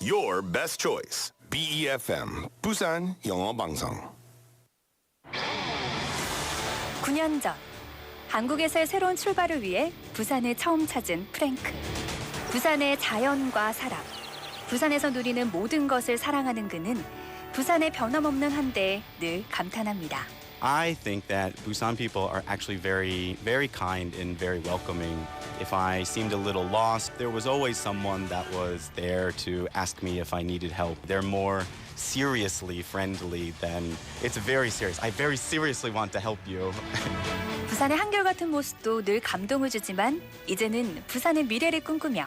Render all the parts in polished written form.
Your best choice. BEFM 부산영어방송. 9년 전 한국에서의 새로운 출발을 위해 부산을 처음 찾은 프랭크. 부산의 자연과 사람, 부산에서 누리는 모든 것을 사랑하는 그는 부산의 변함없는 한대에 늘 감탄합니다. I think that Busan people are actually very, very kind and very welcoming. If I seemed a little lost, there was always someone that was there to ask me if I needed help. They're more seriously friendly than it's very serious. I very seriously want to help you. 부산의 한결같은 모습도 늘 감동을 주지만 이제는 부산의 미래를 꿈꾸며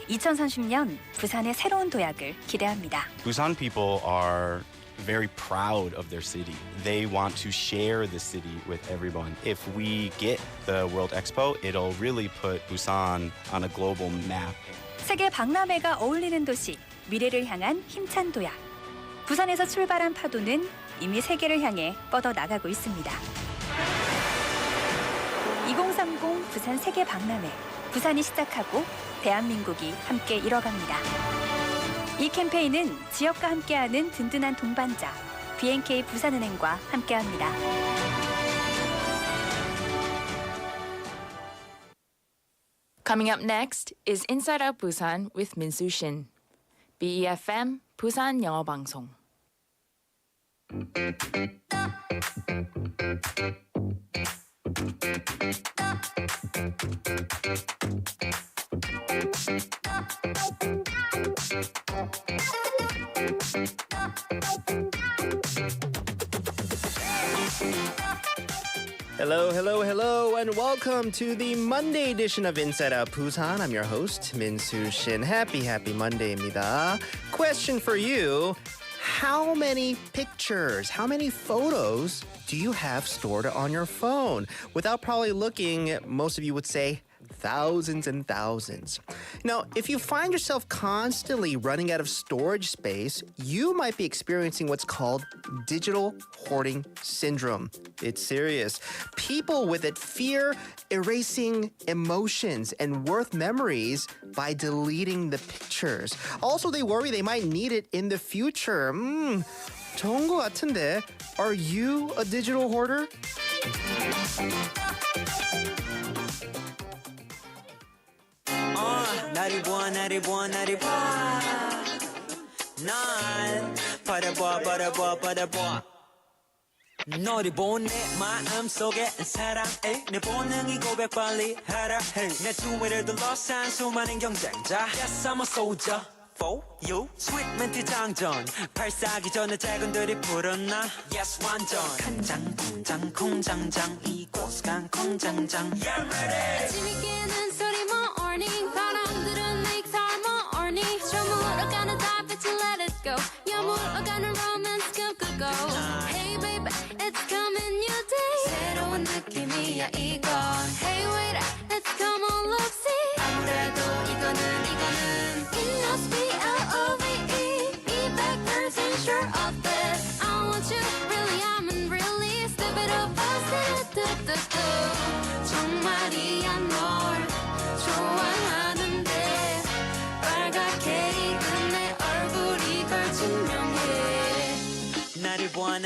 2030년 부산의 새로운 도약을 기대합니다. Busan people are very proud of their city. They want to share the city with everyone. If we get the World Expo, it'll really put Busan on a global map. 세계 박람회가 어울리는 도시, 미래를 향한 힘찬 도약. 부산에서 출발한 파도는 이미 세계를 향해 뻗어나가고 있습니다. 2030 부산 세계 박람회. 부산이 시작하고 대한민국이 함께 이뤄갑니다. 이 캠페인은 지역과 함께하는 든든한 동반자 BNK 부산은행과 함께합니다. Coming up next is Inside Out Busan with Min-Soo Shin. BEFM 부산 영어방송. Hello, and welcome to the Monday edition of Inside Out Busan. I'm your host, Min-Soo Shin. Happy Monday입니다. Question for you. How many pictures, how many photos do you have stored on your phone? Without probably looking, most of you would say thousands and thousands. Now, if you find yourself constantly running out of storage space, you might be experiencing what's called digital hoarding syndrome. It's serious. People with it fear erasing emotions and worth memories by deleting the pictures. Also, they worry they might need it in the future. 좋은 것 같은데. Are you a digital hoarder? 나를 봐 날 바라봐 너를 본 내 마음속에 사랑해 내 본능이 고백 빨리 하라 해내 주위를 둘러싼 수많은 경쟁자 Yes I'm a soldier for you 스윗 멘트 장전 발사기 전에 작은들이 불었나 Yes 완전 간장 공장 공장장 이곳 간 공장장 Yeah ready 아침이 깨는 소리 morning 바람들은 make time morning 저 물어가는 달빛을 let it go 야 물어가는 romance 꿈꾸고 Hey baby it's coming new day 새로운 느낌이야 이건 Hey wait let's come on look see 아무래도 이거는 It must be L-O-V-E be 100% sure of this I want you really I'm in really step it up fast 정말이야 널 좋아하는데 빨갛게 익은 내 얼굴이 걸 증명해 나를 봐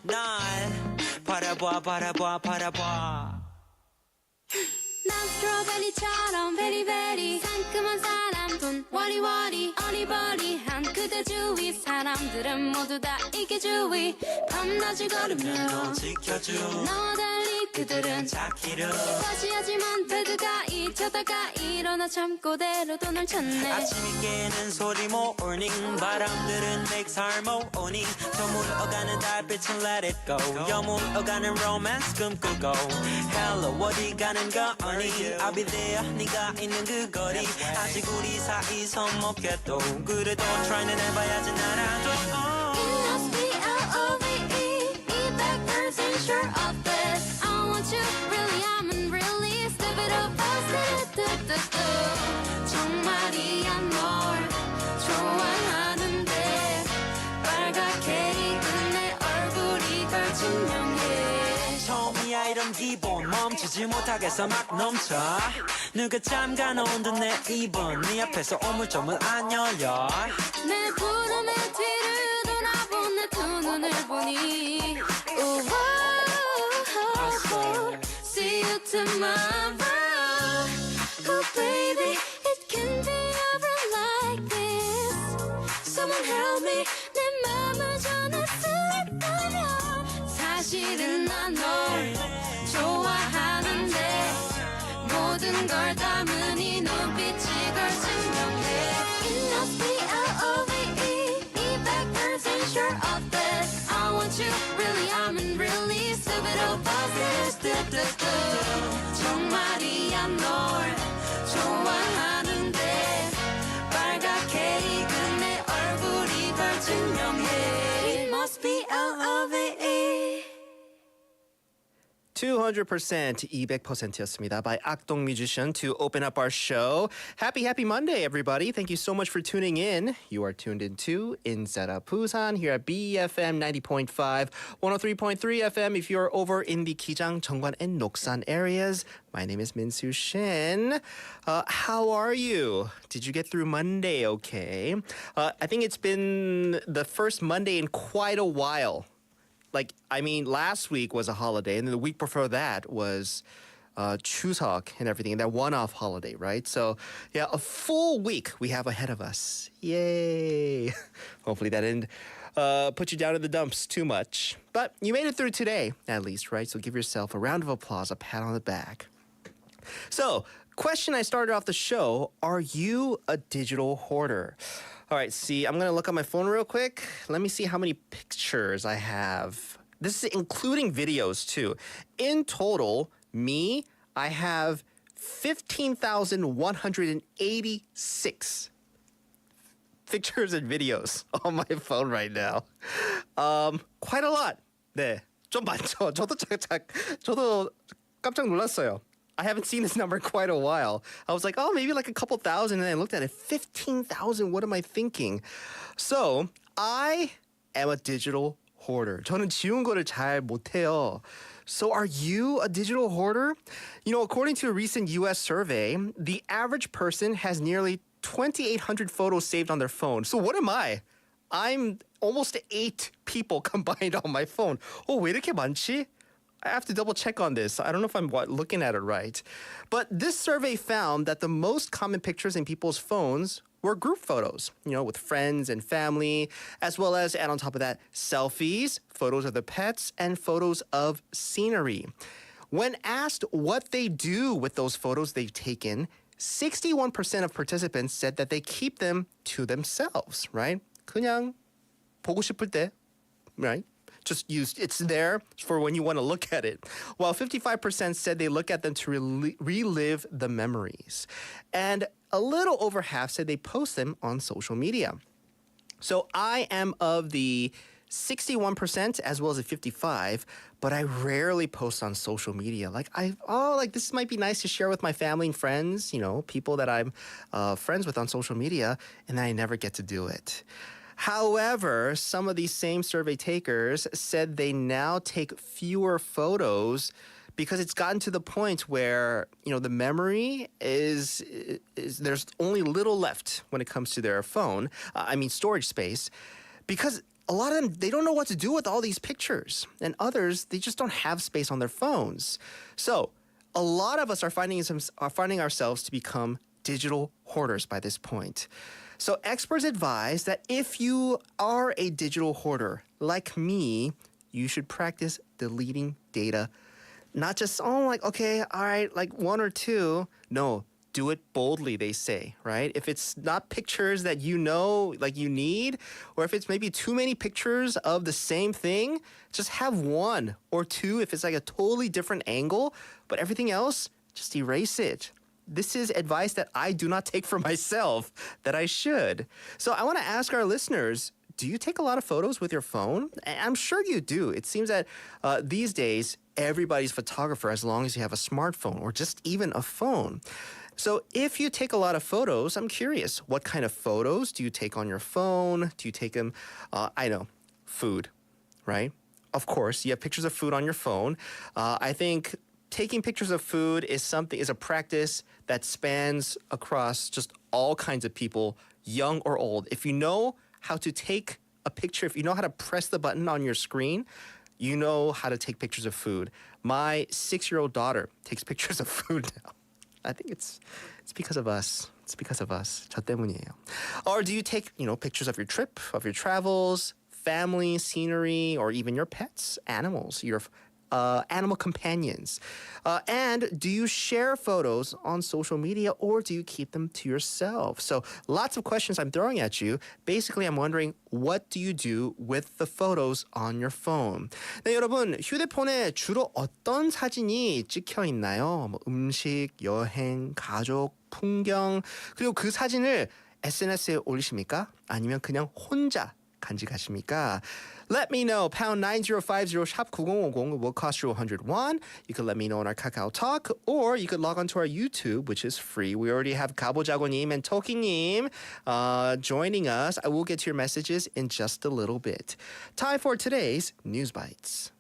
날 바라봐 난 스트로베리처럼 베리베리 상큼한 사람 돈 워리워리 어리버리한 그대 주위 사람들은 모두 다 이게 주위 밤낮을 걸으며 너 지켜줘 너와 달리 그들은 자기를 과시하지만 배드가 잊혀다가 일어나 잠꼬대로도 널 찾네 아침이 깨는 소리 morning 바람들은 make harmony 저 물어가는 달빛은 let it go 여물어가는 romance 꿈꾸고 Hello 어디 가는 거니 I'll be there 네가 있는 그 거리 아직 우리 사이 서먹해도 그래도 try는 해봐야지 나라도 It must be L-O-V-E be 100% sure of this I want you really I'm in really step it up fast 정말이야 널 좋아하는데 빨갛게 익은 내 얼굴이 걸 증명해 처음이야 이런 기분 멈추지 못하겠어 막 넘쳐 누가 잠가놓은 듯 내 입은 네 앞에서 오물조물 안 열려 내 구름의 뒤를 돌아본 내 두 눈을 보니 See you tomorrow Oh baby it can be ever like this Someone help me 내 맘을 전할 수 있다면 사실은 난 널 좋아하는데 모든 걸 담은 이 눈빛이 걸 증명해 It must be L-O-V-E 200% sure of this I want you really I'm in really stupid opposite 정말이야 널 좋아하는데 빨갛게 익은 내 얼굴이 걸 증명해 It must be L-O-V-E 200% 200%였습니다 by 악동 musician to open up our show. Happy Monday, everybody. Thank you so much for tuning in. You are tuned into Inside Out Busan here at BEFM 90.5, 103.3 FM if you're over in the Kijang, Jeongwan, and Noksan areas. My name is Min-Soo Shin. How are you? Did you get through Monday okay? I think it's been the first Monday in quite a while. Last week was a holiday, and then the week before that was Chuseok and everything, and that one-off holiday, right? So, yeah, a full week we have ahead of us. Yay! Hopefully that didn't put you down in the dumps too much. But you made it through today, at least, right? So give yourself a round of applause, a pat on the back. So, question I started off the show, are you a digital hoarder? All right, see, I'm going to look on my phone real quick. Let me see how many pictures I have. This is including videos, too. In total, I have 15,186 pictures and videos on my phone right now. Quite a lot. 네, 좀 많죠. 저도 깜짝 놀랐어요. I haven't seen this number in quite a while. I was like, maybe like a couple thousand, and I looked at it, 15,000. What am I thinking? So, I am a digital hoarder. 저는 지운 거를 잘 못해요. So, are you a digital hoarder? According to a recent U.S. survey, the average person has nearly 2,800 photos saved on their phone. So, what am I? I'm almost 8 people combined on my phone. 왜 이렇게 많지? I have to double check on this. I don't know if I'm looking at it right. But this survey found that the most common pictures in people's phones were group photos, with friends and family, as well as, and on top of that, selfies, photos of the pets, and photos of scenery. When asked what they do with those photos they've taken, 61% of participants said that they keep them to themselves, right? 그냥 보고 싶을 때, right? Just it's there for when you want to look at it. While 55% said they look at them to relive the memories. And a little over half said they post them on social media. So I am of the 61% as well as the 55%, but I rarely post on social media. This might be nice to share with my family and friends, people that I'm friends with on social media, and I never get to do it. However, some of these same survey takers said they now take fewer photos because it's gotten to the point where, the memory is there's only little left when it comes to their phone. Storage space. Because a lot of them, they don't know what to do with all these pictures. And others, they just don't have space on their phones. So a lot of us are finding ourselves to become digital hoarders by this point. So experts advise that if you are a digital hoarder like me, you should practice deleting data. Not just, okay, all right, like one or two. No, do it boldly, they say, right? If it's not pictures that you need, or if it's maybe too many pictures of the same thing, just have one or two if it's like a totally different angle, but everything else, just erase it. This is advice that I do not take for myself, that I should. So I want to ask our listeners, do you take a lot of photos with your phone? I'm sure you do. It seems that these days, everybody's a photographer as long as you have a smartphone or just even a phone. So if you take a lot of photos, I'm curious, what kind of photos do you take on your phone? Do you take them, food, right? of course, you have pictures of food on your phone. I think taking pictures of food is a practice that spans across just all kinds of people, young or old. If you know how to take a picture, if you know how to press the button on your screen, you know how to take pictures of food. My 6-year-old daughter takes pictures of food now. I think it's because of us. It's because of us. 저 때문이에요. Or do you take, pictures of your trip, of your travels, family, scenery, or even your pets, animals, your animal companions? And do you share photos on social media or do you keep them to yourself? So lots of questions I'm throwing at you. Basically, I'm wondering, what do you do with the photos on your phone? 네, 여러분, 휴대폰에 주로 어떤 사진이 찍혀 있나요? 뭐 음식, 여행, 가족, 풍경, 그리고 그 사진을 SNS에 올리십니까? 아니면 그냥 혼자 간직하십니까? Let me know. pound 9050 샵 9050 will cost you 101. You can let me know on our Kakao Talk, or you could log on to our YouTube, which is free. We already have 가보자고님 and 토끼님 joining us. I will get to your messages in just a little bit. Time for today's News Bites.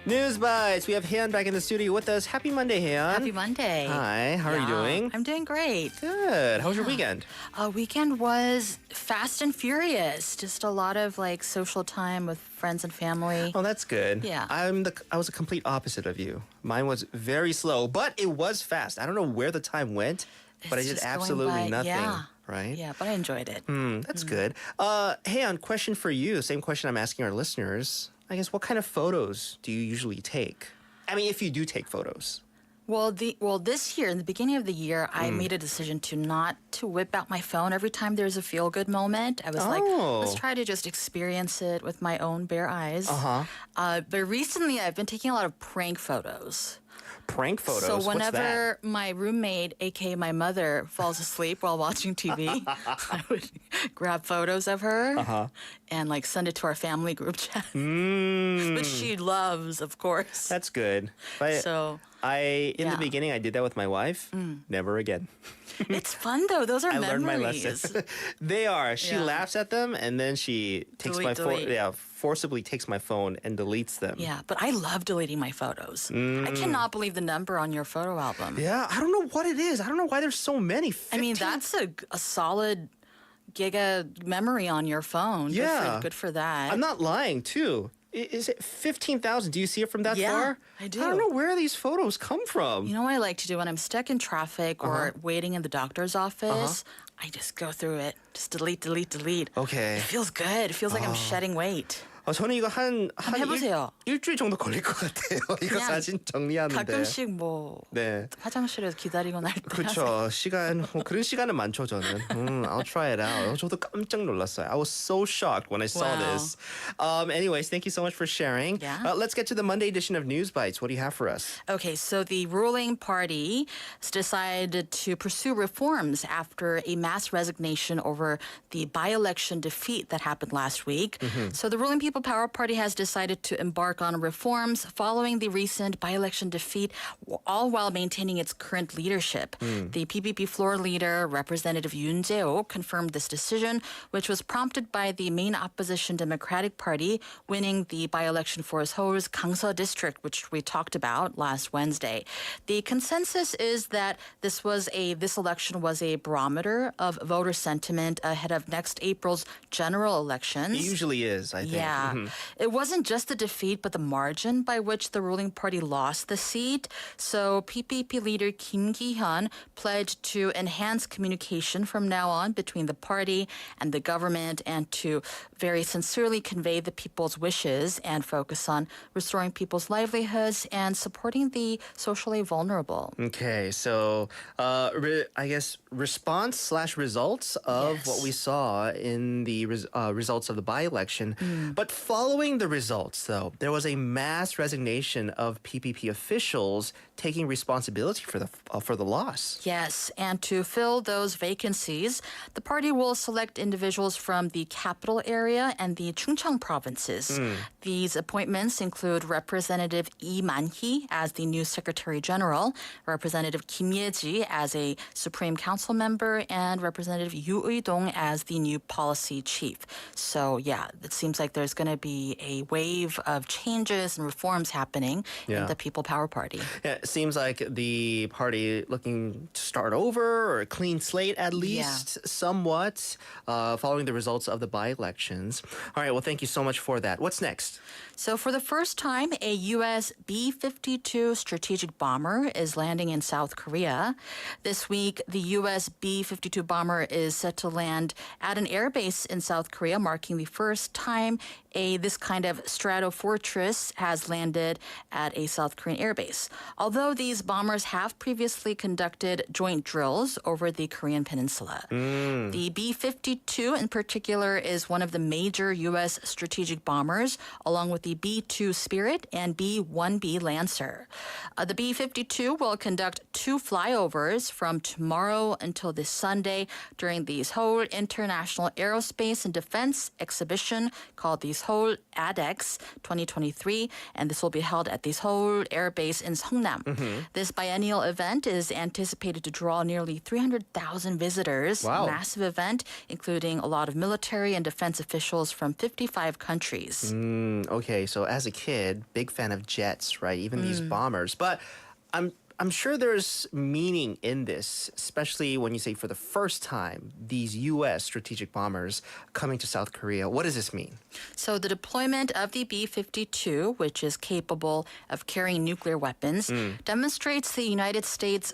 News Bites. We have Haeyeon back in the studio with us. Happy Monday, Haeyeon. Happy Monday. Hi, how are you doing? I'm doing great. Good. How was your weekend? Weekend was fast and furious. Just a lot of social time with friends and family. Oh, that's good. Yeah. I was a complete opposite of you. Mine was very slow, but it was fast. I don't know where the time went, but I It's did just going absolutely by- nothing. yeah. Right? Yeah, but I enjoyed it. That's good. Haeyeon, question for you. Same question I'm asking our listeners. I guess, what kind of photos do you usually take? I mean, if you do take photos. Well, this year, in the beginning of the year, I made a decision to not to whip out my phone every time there's a feel-good moment. I was like, let's try to just experience it with my own bare eyes. But recently, I've been taking a lot of prank photos. Prank photos? So What's whenever my roommate, aka my mother, falls asleep while watching TV, I would grab photos of her and send it to our family group chat, which she loves, of course. That's good. But So in the yeah. beginning, I did that with my wife. Never again. it's fun though; those are I memories. learned my lesson. They are. She Yeah. laughs at them and then she takes Delete. forcibly takes my phone and deletes them. Yeah, but I love deleting my photos. I cannot believe the number on your photo album. Yeah, I don't know what it is. I don't know why there's so many. 15? I mean, that's a solid giga memory on your phone. Yeah. Good for that. I'm not lying, too. Is it 15,000? Do you see it from that Yeah, far? I do. I don't know where these photos come from. You know what I like to do when I'm stuck in traffic or waiting in the doctor's office? I just go through it. Just delete, delete, delete. Okay. It feels good. It feels like I'm shedding weight. 저는 이거 한 해보세요. 일주일 정도 걸릴 것 같아요. 이거 그냥 사진 정리하는데. 가끔씩 네. 화장실에서 기다리고 날 때. 그렇죠. 시간 그런 시간은 많죠 저는. I'll try it out. 저도 깜짝 놀랐어요. I was so shocked when I saw Wow. this. Anyways, thank you so much for sharing. Yeah. Let's get to the Monday edition of News Bites. What do you have for us? Okay, so the ruling party decided to pursue reforms after a mass resignation over the by-election defeat that happened last week. So the ruling People Power Party has decided to embark on reforms following the recent by-election defeat, all while maintaining its current leadership. The PPP floor leader, Representative Yoon Jae-oh, confirmed this decision, which was prompted by the main opposition Democratic Party winning the by-election for Seoul's Gangsa district, which we talked about last Wednesday. The consensus is that this election was a barometer of voter sentiment ahead of next April's general elections. It usually is, I think. Yeah. It wasn't just the defeat, but the margin by which the ruling party lost the seat. So PPP leader Kim Ki-hyun pledged to enhance communication from now on between the party and the government and to very sincerely convey the people's wishes and focus on restoring people's livelihoods and supporting the socially vulnerable. Okay, so I guess response/results of Yes. what we saw in the results of the by-election. But But following the results, though, there was a mass resignation of PPP officials taking responsibility for the loss. Yes, and to fill those vacancies, the party will select individuals from the capital area and the Chungcheong provinces. These appointments include Representative Lee Man-hee as the new Secretary General, Representative Kim Ye-ji as a Supreme Council member, and Representative Yu Ui-dong as the new Policy Chief. So, yeah, it seems like there's going to be a wave of changes and reforms happening in the People Power Party. Yeah, it seems like the party looking to start over or a clean slate at least somewhat following the results of the by-elections. All right, well, thank you so much for that. What's next? So for the first time, a U.S. B-52 strategic bomber is landing in South Korea. This week, the U.S. B-52 bomber is set to land at an airbase in South Korea, marking the first time this kind of stratofortress has landed at a South Korean airbase. Although these bombers have previously conducted joint drills over the Korean peninsula. The B-52 in particular is one of the major U.S. strategic bombers, along with the B-2 Spirit and B-1B Lancer. The B-52 will conduct 2 flyovers from tomorrow until this Sunday during the Seoul International Aerospace and Defense Exhibition called the Seoul ADEX 2023, and this will be held at the Seoul Air Base in Seongnam. This biennial event is anticipated to draw nearly 300,000 visitors. Wow. Massive event, including a lot of military and defense officials from 55 countries. Okay, so as a kid, big fan of jets, right? Even these bombers. But I'm sure there's meaning in this, especially when you say for the first time, these U.S. strategic bombers coming to South Korea. What does this mean? So the deployment of the B-52, which is capable of carrying nuclear weapons, demonstrates the United States'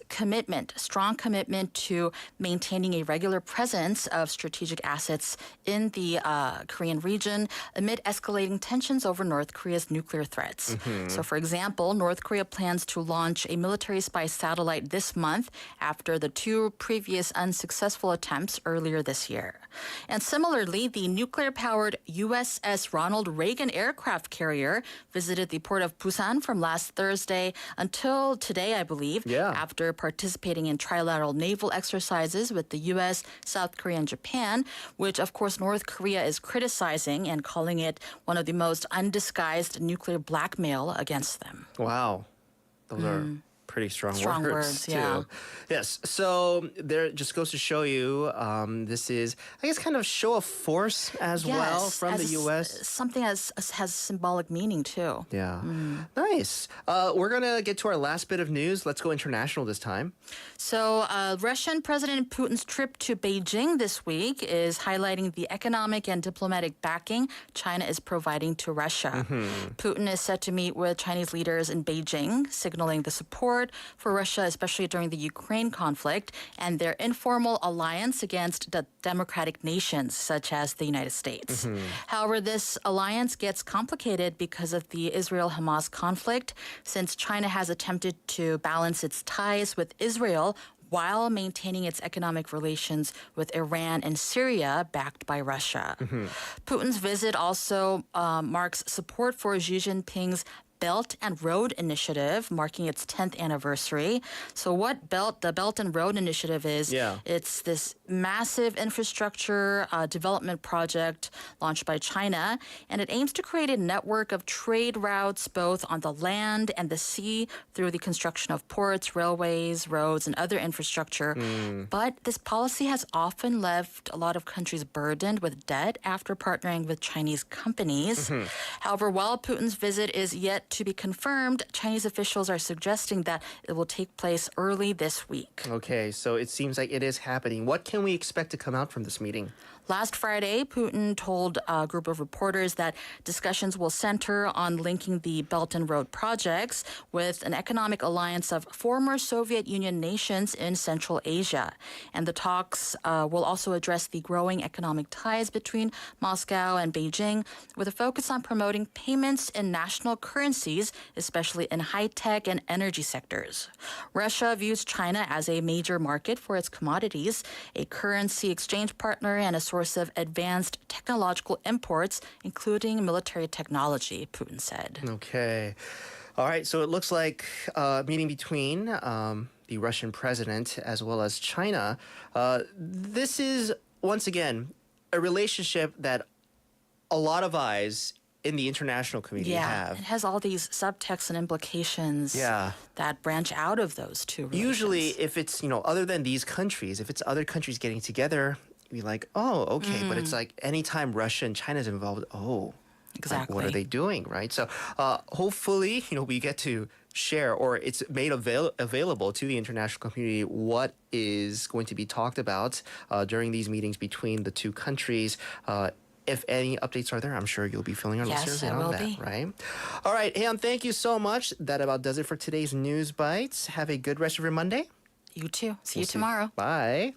strong commitment to maintaining a regular presence of strategic assets in the Korean region amid escalating tensions over North Korea's nuclear threats. So, for example, North Korea plans to launch a military spy satellite this month after the 2 previous unsuccessful attempts earlier this year. And similarly, the nuclear-powered USS Ronald Reagan aircraft carrier visited the port of Busan from last Thursday until today, I believe, after participating in trilateral naval exercises with the U.S., South Korea, and Japan, which, of course, North Korea is criticizing and calling it one of the most undisguised nuclear blackmail against them. Wow. Those are pretty strong words, too. Yeah. Yes, so there just goes to show you this is, I guess, kind of show of force as well from the U.S. Something has symbolic meaning, too. Yeah. Nice. We're going to get to our last bit of news. Let's go international this time. So Russian President Putin's trip to Beijing this week is highlighting the economic and diplomatic backing China is providing to Russia. Putin is set to meet with Chinese leaders in Beijing, signaling the support for Russia, especially during the Ukraine conflict, and their informal alliance against the democratic nations, such as the United States. However, this alliance gets complicated because of the Israel-Hamas conflict, since China has attempted to balance its ties with Israel while maintaining its economic relations with Iran and Syria, backed by Russia. Putin's visit also marks support for Xi Jinping's Belt and Road Initiative, marking its 10th anniversary. So what the Belt and Road Initiative is, it's this massive infrastructure development project launched by China, and it aims to create a network of trade routes both on the land and the sea through the construction of ports, railways, roads, and other infrastructure. But this policy has often left a lot of countries burdened with debt after partnering with Chinese companies. However, while Putin's visit is yet to be confirmed, Chinese officials are suggesting that it will take place early this week. Okay, so it seems like it is happening. What can we expect to come out from this meeting? Last Friday, Putin told a group of reporters that discussions will center on linking the Belt and Road projects with an economic alliance of former Soviet Union nations in Central Asia. And the talks will also address the growing economic ties between Moscow and Beijing, with a focus on promoting payments in national currency currencies, especially in high-tech and energy sectors. Russia views China as a major market for its commodities, a currency exchange partner, and a source of advanced technological imports, including military technology, Putin said. Okay. All right, so it looks like a meeting between the Russian president as well as China. This is, once again, a relationship that a lot of eyes in the international community have. It has all these subtexts and implications that branch out of those two relations. Usually, if it's, other than these countries, if it's other countries getting together, you're like, oh, okay. But it's like anytime Russia and China's involved, exactly. Like, what are they doing, right? So hopefully, we get to share, or it's made available to the international community, what is going to be talked about during these meetings between the two countries. If any updates are there, I'm sure you'll be filling our listeners in on that, right? All right, Haeyeon, thank you so much. That about does it for today's News Bites. Have a good rest of your Monday. You too. See you tomorrow. Bye.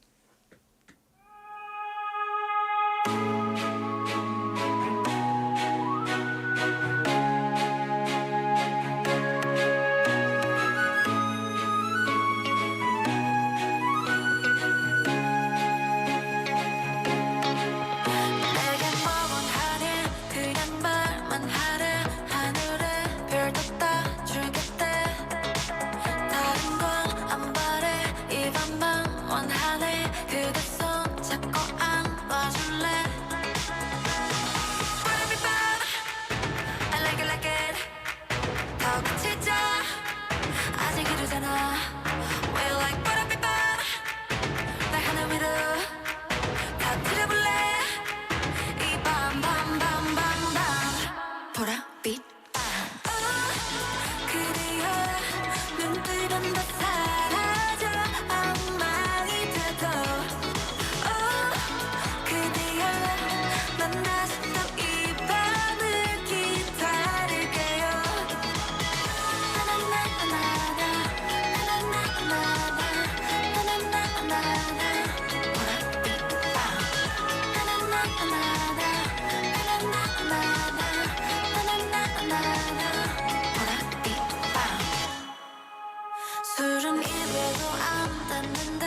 술은 입에도 안 닿는데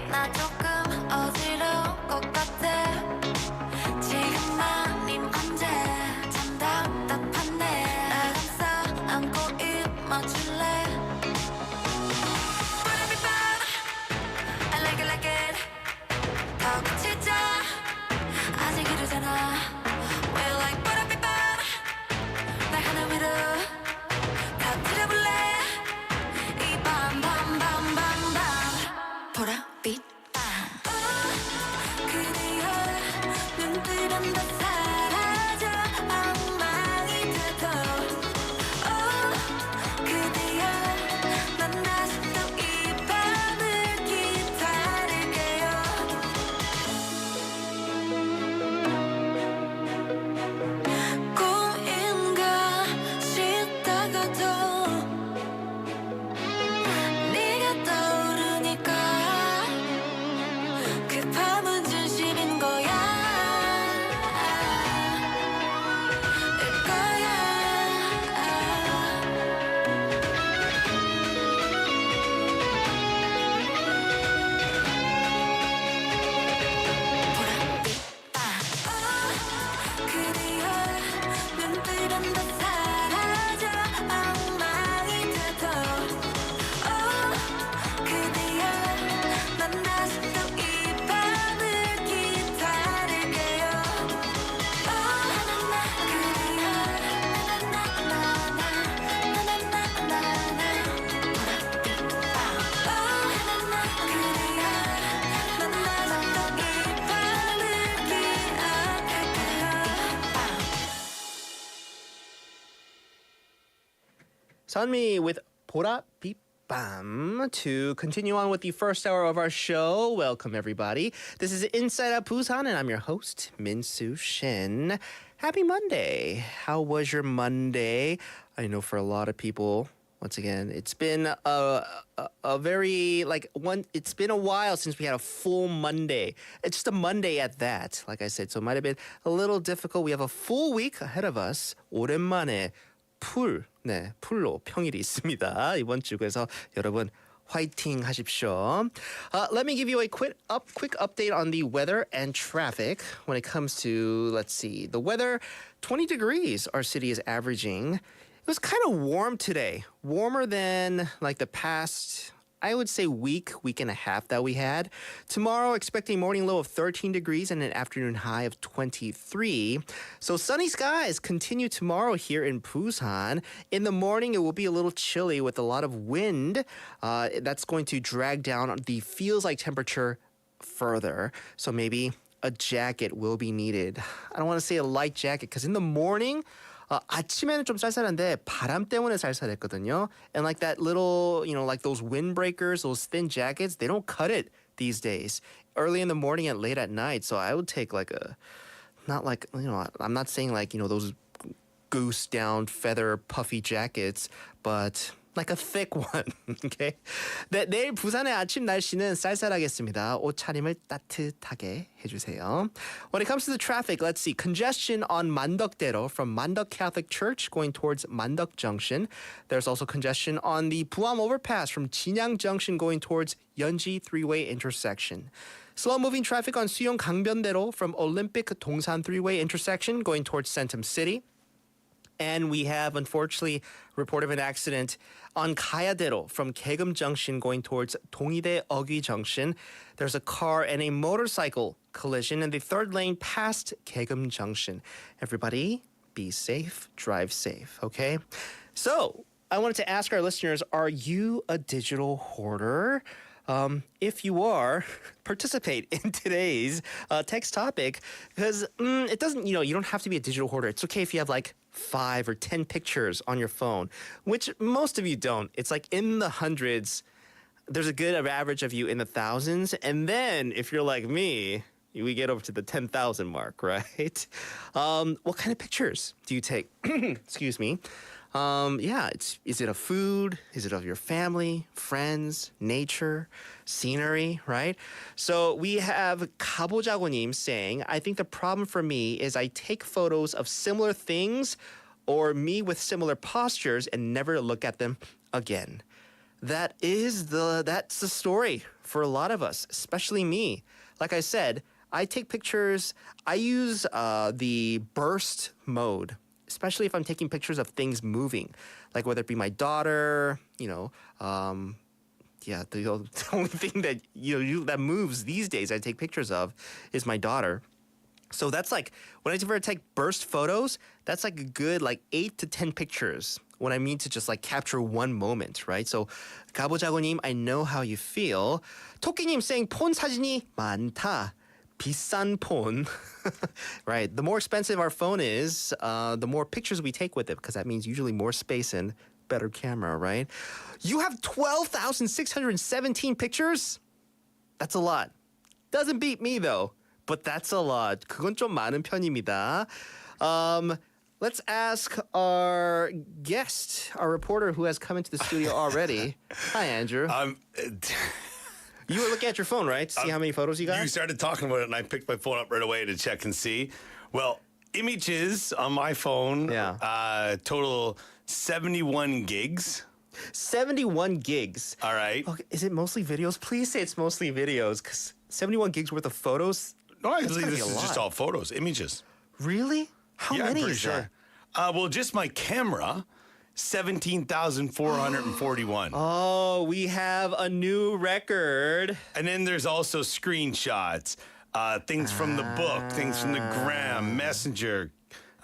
나 조금 어지러운 것 같아 지금 아님 언제 참 답답하네 날 감싸 안고 입 맞출래 Wanna be bad I like it like it 더 고치자 아직 이르잖아 We're like wanna be bad 날 하늘 위로 터뜨려볼래 보랏빛 그대여 눈뜨면 다 사라져 엉망이 돼도 그대여 난 다시 또 이 밤을 기다릴게요 꿈인가 싶다가도 네가 떠오르니까 그 밤은 진심인 거야 일 거야 그대여 눈뜨면 다 사라져 엉망이 돼도 그대여 난 다시 또 이 밤을 기다릴게요 Sunmi with 보랏빛 밤. To continue on with the first hour of our show, welcome everybody. This is Inside Out Busan, and I'm your host, Min-Soo Shin. Happy Monday. How was your Monday? I know for a lot of people, once again, it's been a very it's been a while since we had a full Monday. It's just a Monday at that, like I said, so it might have been a little difficult. We have a full week ahead of us. 오랜만에 풀로 평일이 있습니다. 이번 주. 그래서 여러분 화이팅 하십시오. Let me give you a quick update on the weather and traffic when it comes to, let's see, the weather. 20 degrees our city is averaging. It was kind of warm today. Warmer than like the past, I would say week and a half that we had. Tomorrow, expecting morning low of 13 degrees and an afternoon high of 23. So sunny skies continue tomorrow here in Busan. In the morning, it will be a little chilly with a lot of wind. That's going to drag down the feels-like temperature further. So maybe a jacket will be needed. I don't want to say a light jacket because in the morning, 아침에는 좀 쌀쌀한데 바람 때문에 쌀쌀했거든요. And like that little, like those windbreakers, those thin jackets, they don't cut it these days. Early in the morning and late at night. So I would take like not like, I'm not saying like, those goose down feather puffy jackets, but like a thick one. Okay. 네, 내일 부산의 아침 날씨는 쌀쌀하겠습니다. 옷차림을 따뜻하게 해주세요. When it comes to the traffic, let's see. Congestion on Mandokdero from Mandok Catholic Church going towards Mandok Junction. There's also congestion on the Buam overpass from Jinyang Junction going towards Yeonji three-way intersection. Slow-moving traffic on Suyong Gangbyeondero from Olympic Dongsan three-way intersection going towards Centum City. And we have, unfortunately, report of an accident on Kayadero from Kaegum Junction going towards Dongide Ogui Junction. There's a car and a motorcycle collision in the third lane past Kaegum Junction. Everybody, be safe, drive safe, okay? So, I wanted to ask our listeners, are you a digital hoarder? If you are, participate in today's text topic because it doesn't, you don't have to be a digital hoarder. It's okay if you have like 5 or 10 pictures on your phone, which most of you don't. It's like in the hundreds. There's a good average of you in the thousands. And then if you're like me, we get over to the 10,000 mark, right? What kind of pictures do you take? Excuse me. Is it of food? Is it of your family, friends, nature, scenery, right? So we have 가보자고님 saying, I think the problem for me is I take photos of similar things or me with similar postures and never look at them again. That's the story for a lot of us, especially me. Like I said, I take pictures, I use the burst mode, especially if I'm taking pictures of things moving, like whether it be my daughter, the only thing that that moves these days I take pictures of is my daughter. So that's like when I take burst photos, that's like a good 8 to 10 pictures when I mean to just capture one moment, right? So 가보자고님, I know how you feel. 토끼님 saying 폰 사진이 많다. 비싼 폰. Right. The more expensive our phone is, the more pictures we take with it, because that means usually more space and better camera, right? You have 12,617 pictures? That's a lot. Doesn't beat me, though. But that's a lot. 그건 좀 많은 편입니다. Let's ask our guest, our reporter who has come into the studio already. Hi, Andrew. You were looking at your phone, right? To see how many photos you got? You started talking about it, and I picked my phone up right away to check and see. Well, images on my phone, total 71 gigs. 71 gigs. All right. Okay, is it mostly videos? Please say it's mostly videos, because 71 gigs worth of photos? No, I believe this is just all photos, images. Really? How many I'm is pretty sure. Well, just my camera, 17,441. Oh, we have a new record. And then there's also screenshots, things from the book, things from the gram, messenger,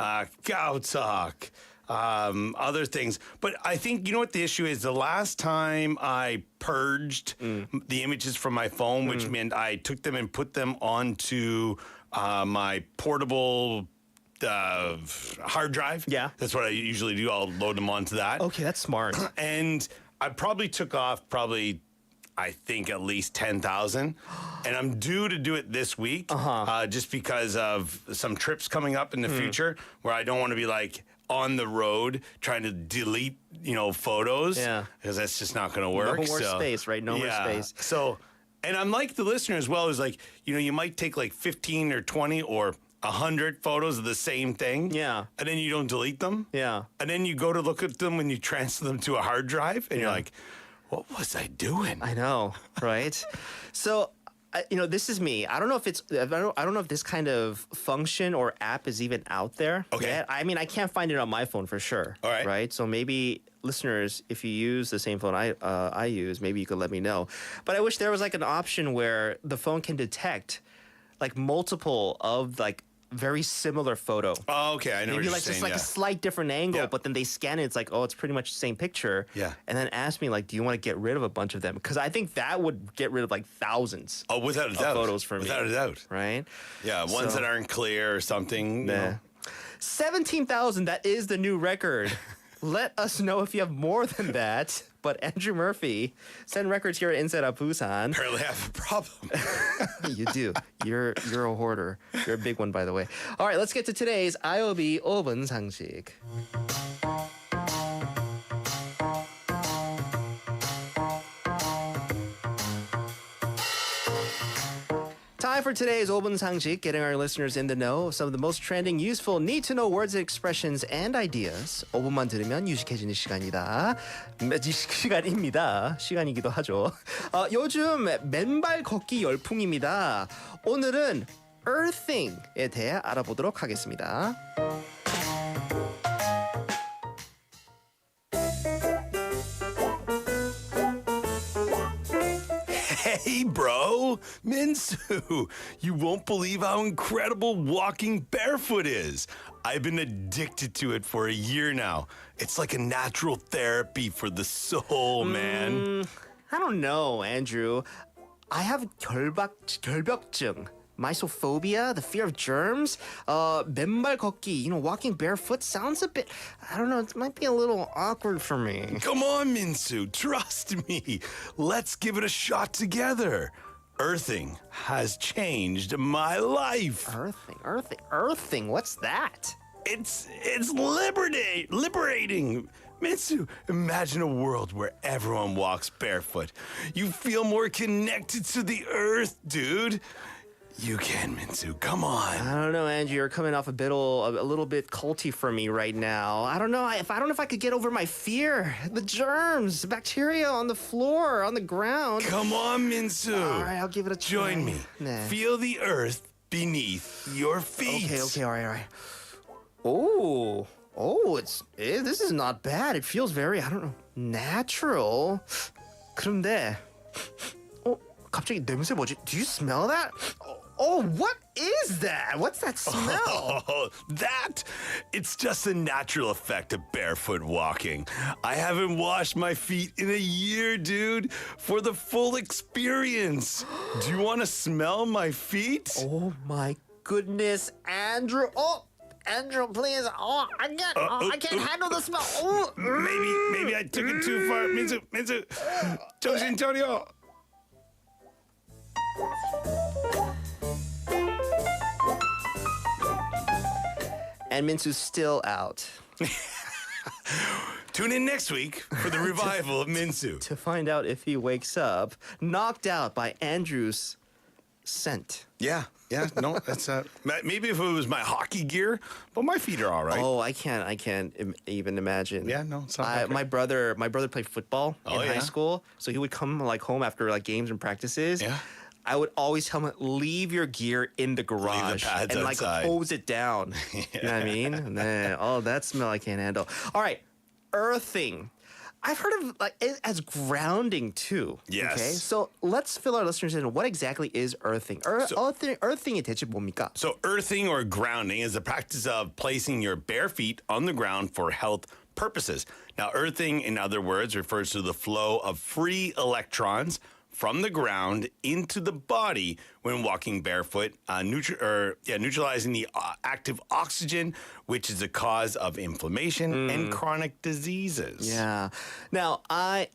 Gautalk, other things. But I think, what the issue is? The last time I purged the images from my phone, which meant I took them and put them onto my portable hard drive. Yeah. That's what I usually do. I'll load them onto that. Okay, that's smart. And I probably took off I think at least 10,000. And I'm due to do it this week just because of some trips coming up in the future where I don't want to be on the road trying to delete, photos. Yeah. Because that's just not going to work. No more space, right? No more space. So, and I'm like the listener as well, is you might take 15 or 20 or 100 photos of the same thing. Yeah. And then you don't delete them. Yeah. And then you go to look at them when you transfer them to a hard drive, and you're like, what was I doing? I know, right? So, this is me. I don't know if I don't know if this kind of function or app is even out there. Okay. Yet. I mean, I can't find it on my phone for sure. All right. Right. So maybe listeners, if you use the same phone I use, maybe you could let me know. But I wish there was like an option where the phone can detect like multiple of like very similar photo. Oh, okay. I know Maybe what you're like saying. just like a slight different angle, Yeah. but then they scan it. It's like, oh, it's pretty much the same picture. Yeah. And then ask me like, do you want to get rid of a bunch of them? Because I think that would get rid of like thousands. Oh, without a doubt. Photos for me. Without a doubt. Right. Yeah, ones So- that aren't clear or something. you know. 17,000. That is the new record. Let us know if you have more than that. But Andrew Murphy, send records here at Inside Out Busan. Apparently I have a problem. You do. You're a hoarder. You're a big one, by the way. All right, let's get to today's IOB 5분 상식. Time for today's 5분 상식, getting our listeners in the know of some of the most trending, useful, need-to-know words, expressions, and ideas. 5분만 들으면 유식해지는 시간입니다. 시간이기도 하죠. 요즘 맨발 걷기 열풍입니다. 오늘은 earthing에 대해 알아보도록 하겠습니다. Hey, bro, Minsu, you won't believe how incredible walking barefoot is. I've been addicted to it for a year now. It's like a natural therapy for the soul, man. I don't know, Andrew. I have 결벽증. Mysophobia, the fear of germs, 맨발 걷기, walking barefoot sounds a bit, I don't know, it might be a little awkward for me. Come on, Minsu, trust me. Let's give it a shot together. Earthing has changed my life. Earthing, what's that? It's liberating. Minsu, imagine a world where everyone walks barefoot. You feel more connected to the earth, dude. You can, Minsu. Come on. I don't know, Andrew. You're coming off a little bit culty for me right now. I don't know if I could get over my fear. The germs, the bacteria on the floor, on the ground. Come on, Minsu. All right, I'll give it a try. Join me. Nah. Feel the earth beneath your feet. Okay, all right. This is not bad. It feels very, I don't know, natural. 그런데, 갑자기 냄새 뭐지? Do you smell that? Oh, what is that? What's that smell? Oh, it's just a natural effect of barefoot walking. I haven't washed my feet in a year, dude, for the full experience. Do you want to smell my feet? Oh my goodness, Andrew. Oh, Andrew, please. Oh, I can't handle the smell. Oh. Maybe I took it too far. Minsu, 정신 차려. And Minsu's still out. Tune in next week for the revival of Minsu. To find out if he wakes up knocked out by Andrew's scent. Yeah, no, that's maybe if it was my hockey gear, but my feet are all right. Oh, I can't even imagine. Yeah, no, it's not that my brother played football in high school, so he would come home after games and practices. Yeah. I would always tell him, leave your gear in the garage pads and outside. hose it down. You know what I mean? And then, that smell I can't handle. All right, earthing. I've heard of it as grounding too. Yes. Okay, so let's fill our listeners in. What exactly is earthing? Earthing이 대체 뭡니까? So earthing or grounding is the practice of placing your bare feet on the ground for health purposes. Now, earthing, in other words, refers to the flow of free electrons from the ground into the body when walking barefoot, neutralizing the active oxygen, which is a cause of inflammation and chronic diseases. Yeah. Now,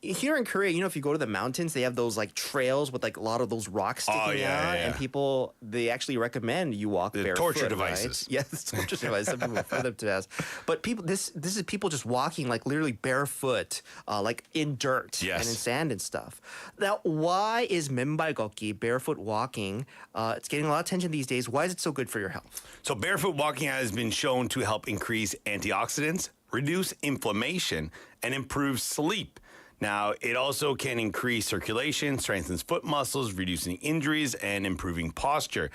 here in Korea, if you go to the mountains, they have those trails with a lot of those rocks sticking out, yeah. and people they actually recommend you walk The barefoot. torture right? devices. Yes, torture devices. Some people refer them to as. But people, this is people just walking literally barefoot, in dirt Yes. and in sand and stuff. Now, why is 맨발 걷기, barefoot walking, it's getting a lot of attention these days. Why is it so good for your health? So barefoot walking has been shown to help increase antioxidants, reduce inflammation, and improve sleep. Now, it also can increase circulation, strengthens foot muscles, reducing injuries, and improving posture.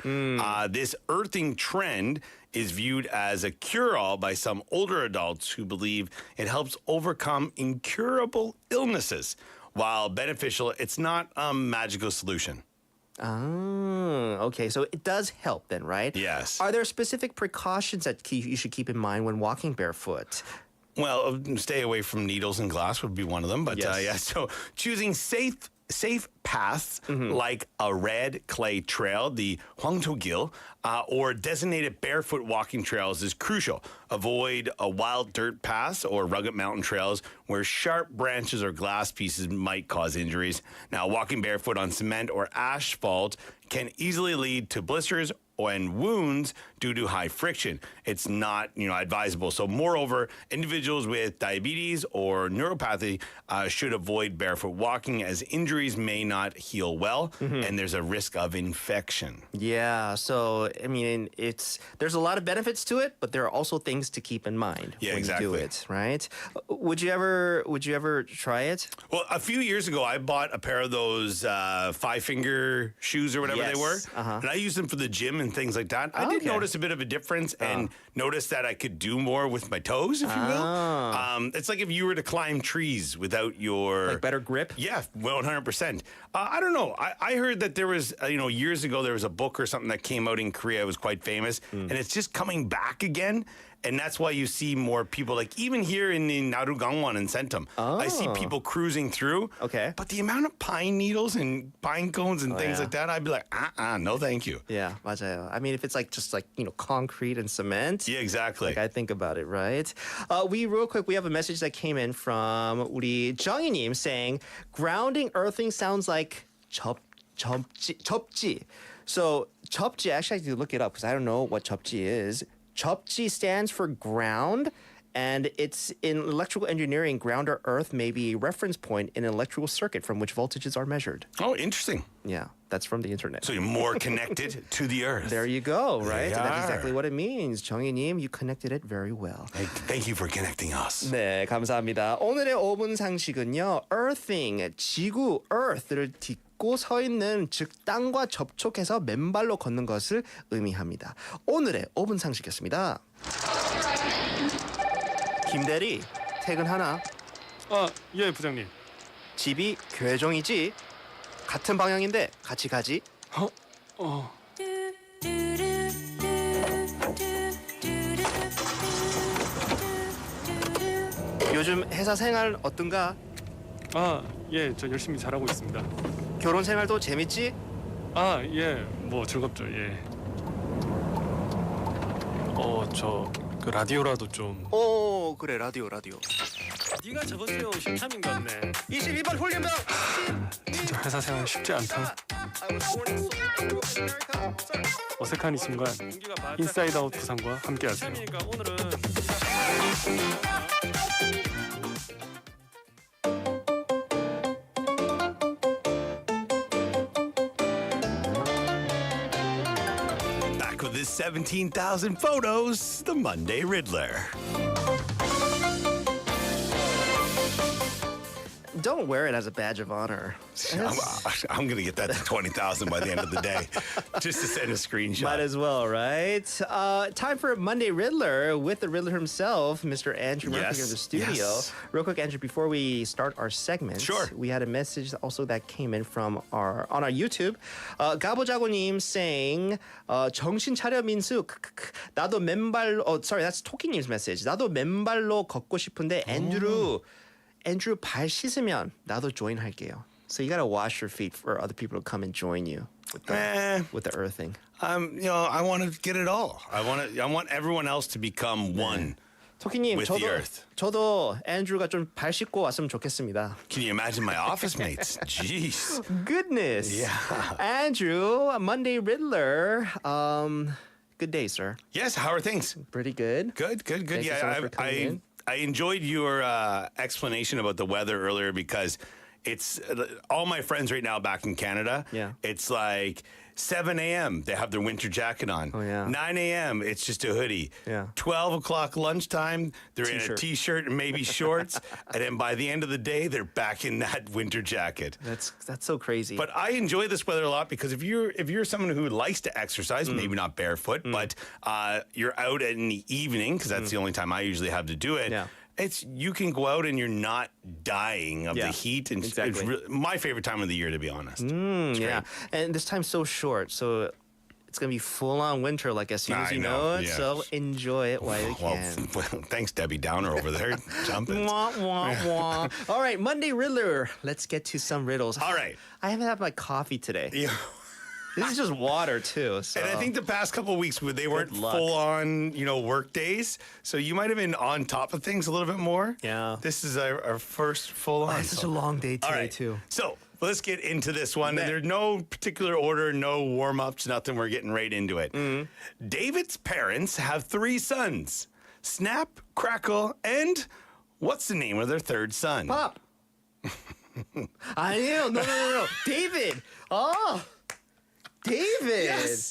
This earthing trend is viewed as a cure-all by some older adults who believe it helps overcome incurable illnesses. While beneficial, it's not a magical solution. Oh, okay. So it does help then, right? Yes. Are there specific precautions that you should keep in mind when walking barefoot? Well, stay away from needles and glass would be one of them. But Yes. yeah, so choosing safe paths like a red clay trail, the Hwangto-gil, or designated barefoot walking trails is crucial. Avoid wild dirt paths or rugged mountain trails where sharp branches or glass pieces might cause injuries. Now, walking barefoot on cement or asphalt can easily lead to blisters and wounds due to high friction. It's not, advisable. So, moreover, individuals with diabetes or neuropathy should avoid barefoot walking as injuries may not heal well, and there's a risk of infection. Yeah, so I mean, there's a lot of benefits to it, but there are also things to keep in mind Yeah, when exactly. you do it, right? Would you ever try it? Well, a few years ago, I bought a pair of those five-finger shoes or whatever they were, Yes, uh-huh. and I used them for the gym and things like that. I did Okay. notice a bit of a difference and noticed that I could do more with my toes, if you will. It's like if you were to climb trees without your... Like better grip? Yeah, 100%. I don't know. I heard that there was, years ago, there was a book or something that came out in Korea. It was quite famous, and it's just coming back again. And that's why you see more people, like even here in Narugangwon and Sentum, I see people cruising through. Okay. But the amount of pine needles and pine cones and things yeah. like that, I'd be like, no, thank you. Yeah, 맞아요. I mean, if it's just concrete and cement. Yeah, exactly. Like I think about it, right? Real quick, we have a message that came in from 우리 정희님 saying, grounding earthing sounds like 접지. So 접지, actually I have to look it up because I don't know what 접지 is. 접지 stands for ground, and it's in electrical engineering, ground or earth may be a reference point in an electrical circuit from which voltages are measured. Oh, interesting. Yeah, that's from the internet. So you're more connected to the earth. There you go, right? They And that's are. exactly what it means. 정희님, you connected it very well. Thank you for connecting us. 네, 감사합니다. 오늘의 5분 상식은요. earthing, 지구, earth를 딛고 서 있는, 즉 땅과 접촉해서 맨발로 걷는 것을 의미합니다. 오늘의 5분 상식이었습니다. 김대리, 퇴근하나? 예, 부장님. 집이 교회종이지? 같은 방향인데 같이 가지? 요즘 회사 생활 어떤가? 예, 저 열심히 잘하고 있습니다. 결혼 생활도 재밌지? 예, 뭐 즐겁죠, 예. 저 그 라디오라도 좀. 오, 그래, 라디오. 네가 저번 주에 온 신참인 것 같네. 22번 훈련병! 진짜 회사 생활 쉽지 않다. 어색한 이 순간 인사이드 아웃 부산과 함께하세요. 오늘은 Back with his 17,000 photos, the Monday Riddler. Don't wear it as a badge of honor. I'm going to get that to 20,000 by the end of the day, just to send a screenshot. Might as well, right? Time for Monday Riddler with the Riddler himself, Mr. Andrew Murphy Yes, in the studio. yes. Real quick, Andrew, before we start our segment, Sure. we had a message also that came in from on our YouTube. 가보자고님 saying, 정신 차려 민수. 나도 맨발로. Sorry, that's 토끼님's message. 나도 맨발로 걷고 싶은데 Andrew 발 씻으면 나도 join 할게요. So you gotta wash your feet for other people to come and join you with the earthing. I want to get it all. I want everyone else to become one. 토끼님, With the earth. 저도 앤드루가 좀 발 씻고 왔으면 좋겠습니다. Can you imagine my office mates? Jeez. Goodness. Yeah. Andrew, Monday Riddler. Good day, sir. Yes, how are things? Pretty good. Good. Thank you so much for coming in. I enjoyed your explanation about the weather earlier because it's all my friends right now back in Canada. Yeah. It's like 7 a.m. They have their winter jacket on. Oh, yeah. 9 a.m. It's just a hoodie. Yeah. 12 o'clock lunchtime, they're in a T-shirt. t-shirt and maybe shorts. And then by the end of the day, they're back in that winter jacket. That's so crazy. But I enjoy this weather a lot because if you're someone who likes to exercise, maybe not barefoot, but you're out in the evening because that's the only time I usually have to do it. Yeah. You can go out and you're not dying of the heat, and exactly. it's my favorite time of the year, to be honest. yeah, and this time's so short, so it's gonna be full on winter, like as soon as I you know, know it. yeah. So enjoy it while you can. Well, thanks, Debbie Downer over there, jumping. Wah, wah, wah. All right, Monday Riddler. Let's get to some riddles. All right. I haven't had my coffee today. Yeah. This is just water too. So. And I think the past couple of weeks they weren't luck. full on, work days. So you might have been on top of things a little bit more. Yeah. This is our first full on. it's such a long day today All right. too. So let's get into this one. Bet. And there's no particular order, no warm ups, nothing. We're getting right into it. David's parents have 3 sons: Snap, Crackle, and what's the name of their third son? Pop. I know. No. David. Oh. David.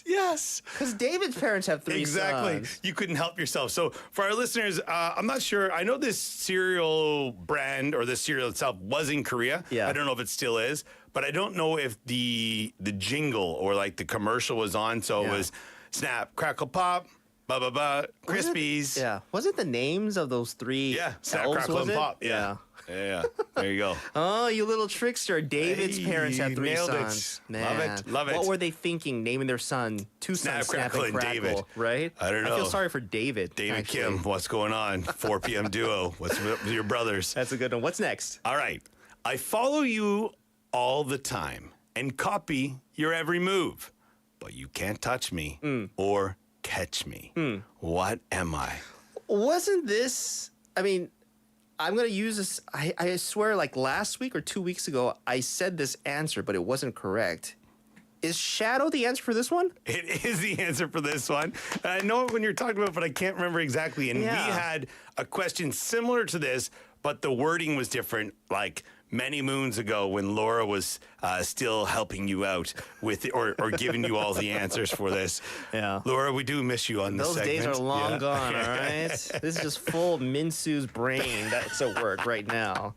Yes. Because David's parents have 3 Exactly. sons. You couldn't help yourself. So for our listeners, I'm not sure. I know this cereal brand or the cereal itself was in Korea. Yeah. I don't know if it still is, but I don't know if the jingle or like the commercial was on. So it was Snap, Crackle, Pop, ba ba ba, Crispies. Yeah. Was it the names of those 3? Yeah. Snap, elves, Crackle, was and it? Pop. Yeah. Yeah. There you go. Oh, you little trickster. David's Hey, parents had 3 nailed it. sons. Love Man. it. Love it. What were they thinking naming their son? 2 Snap, sons, Snap, Crackle, and and Crackle, David. right? I don't I feel know. sorry for David. David actually. Kim, what's going on? 4 p.m. duo. What's with your brothers? That's a good one. What's next? All right. I follow you all the time and copy your every move, but you can't touch me or catch me. What am I? Wasn't this, I mean, I'm going to use this, I swear like last week or 2 weeks ago, I said this answer, but it wasn't correct. Is shadow the answer for this one? It is the answer for this one. And I know it when you're talking about it, but I can't remember exactly. And Yeah. we had a question similar to this, but the wording was different, like many moons ago when Laura was still helping you out with or giving you all the answers for this. Yeah. Laura, we do miss you on this Those segment. days are long Yeah. gone, all right? This is just full Minsu's brain that's at work right now.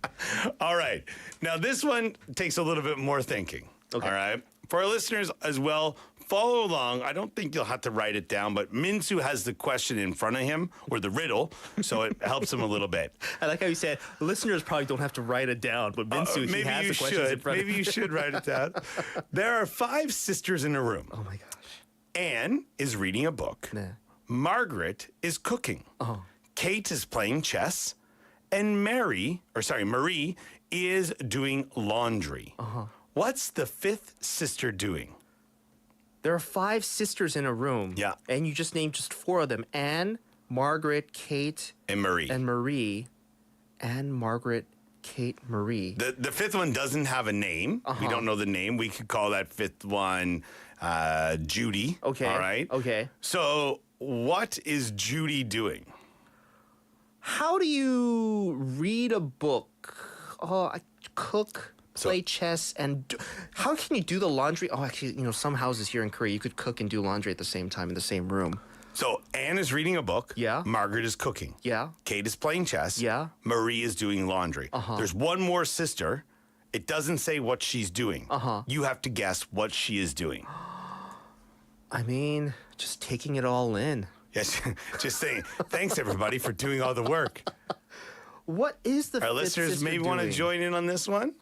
All right. Now, this one takes a little bit more thinking. Okay. All right. For our listeners as well, follow along. I don't think you'll have to write it down, but Minsu has the question in front of him, or the riddle, so it helps him a little bit. I like how you said listeners probably don't have to write it down, but Minsu, he Maybe has you the questions in should. front Maybe of you him. should write it down. There are 5 sisters in a room. Oh my gosh. Anne is reading a book. Nah. Margaret is cooking. Kate is playing chess. And Marie is doing laundry. What's the 5th sister doing? There are 5 sisters in a room. Yeah. And you just named just 4 of them. Anne, Margaret, Kate, And Marie. and Marie. Anne, Margaret, Kate, Marie. The 5th one doesn't have a name. We don't know the name. We could call that 5th one Judy. Okay. All right. Okay. So what is Judy doing? How do you read a book? Oh, I cook, play chess, and how can you do the laundry? Oh, actually, some houses here in Korea, you could cook and do laundry at the same time in the same room. So Anne is reading a book. Yeah. Margaret is cooking. Yeah. Kate is playing chess. Yeah. Marie is doing laundry. There's one more sister. It doesn't say what she's doing. You have to guess what she is doing. I mean, just taking it all in. Yes, just saying. Thanks, everybody, for doing all the work. What is the Our 5th listeners sister maybe want to doing? join in on this one.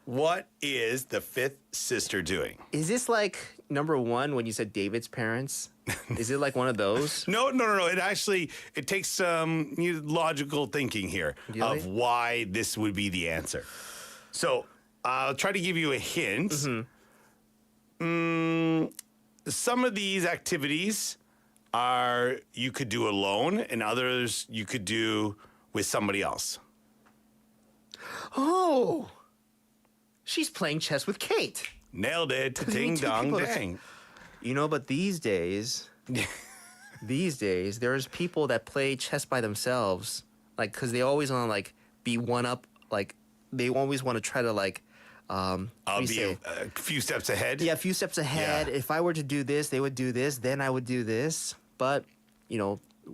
What is the 5th sister doing? Is this like number 1 when you said David's parents? Is it like one of those? No. It takes some logical thinking here Really? of why this would be the answer. So I'll try to give you a hint. Some of these activities you could do alone, and others you could do with somebody else. Oh, she's playing chess with Kate. Nailed it. you Ding two dong people- dang. But these days, there's people that play chess by themselves, like because they always want to like be one up, like they always want to try to like I'll be a few steps ahead. Yeah, a few steps ahead. Yeah. If I were to do this, they would do this. Then I would do this. But,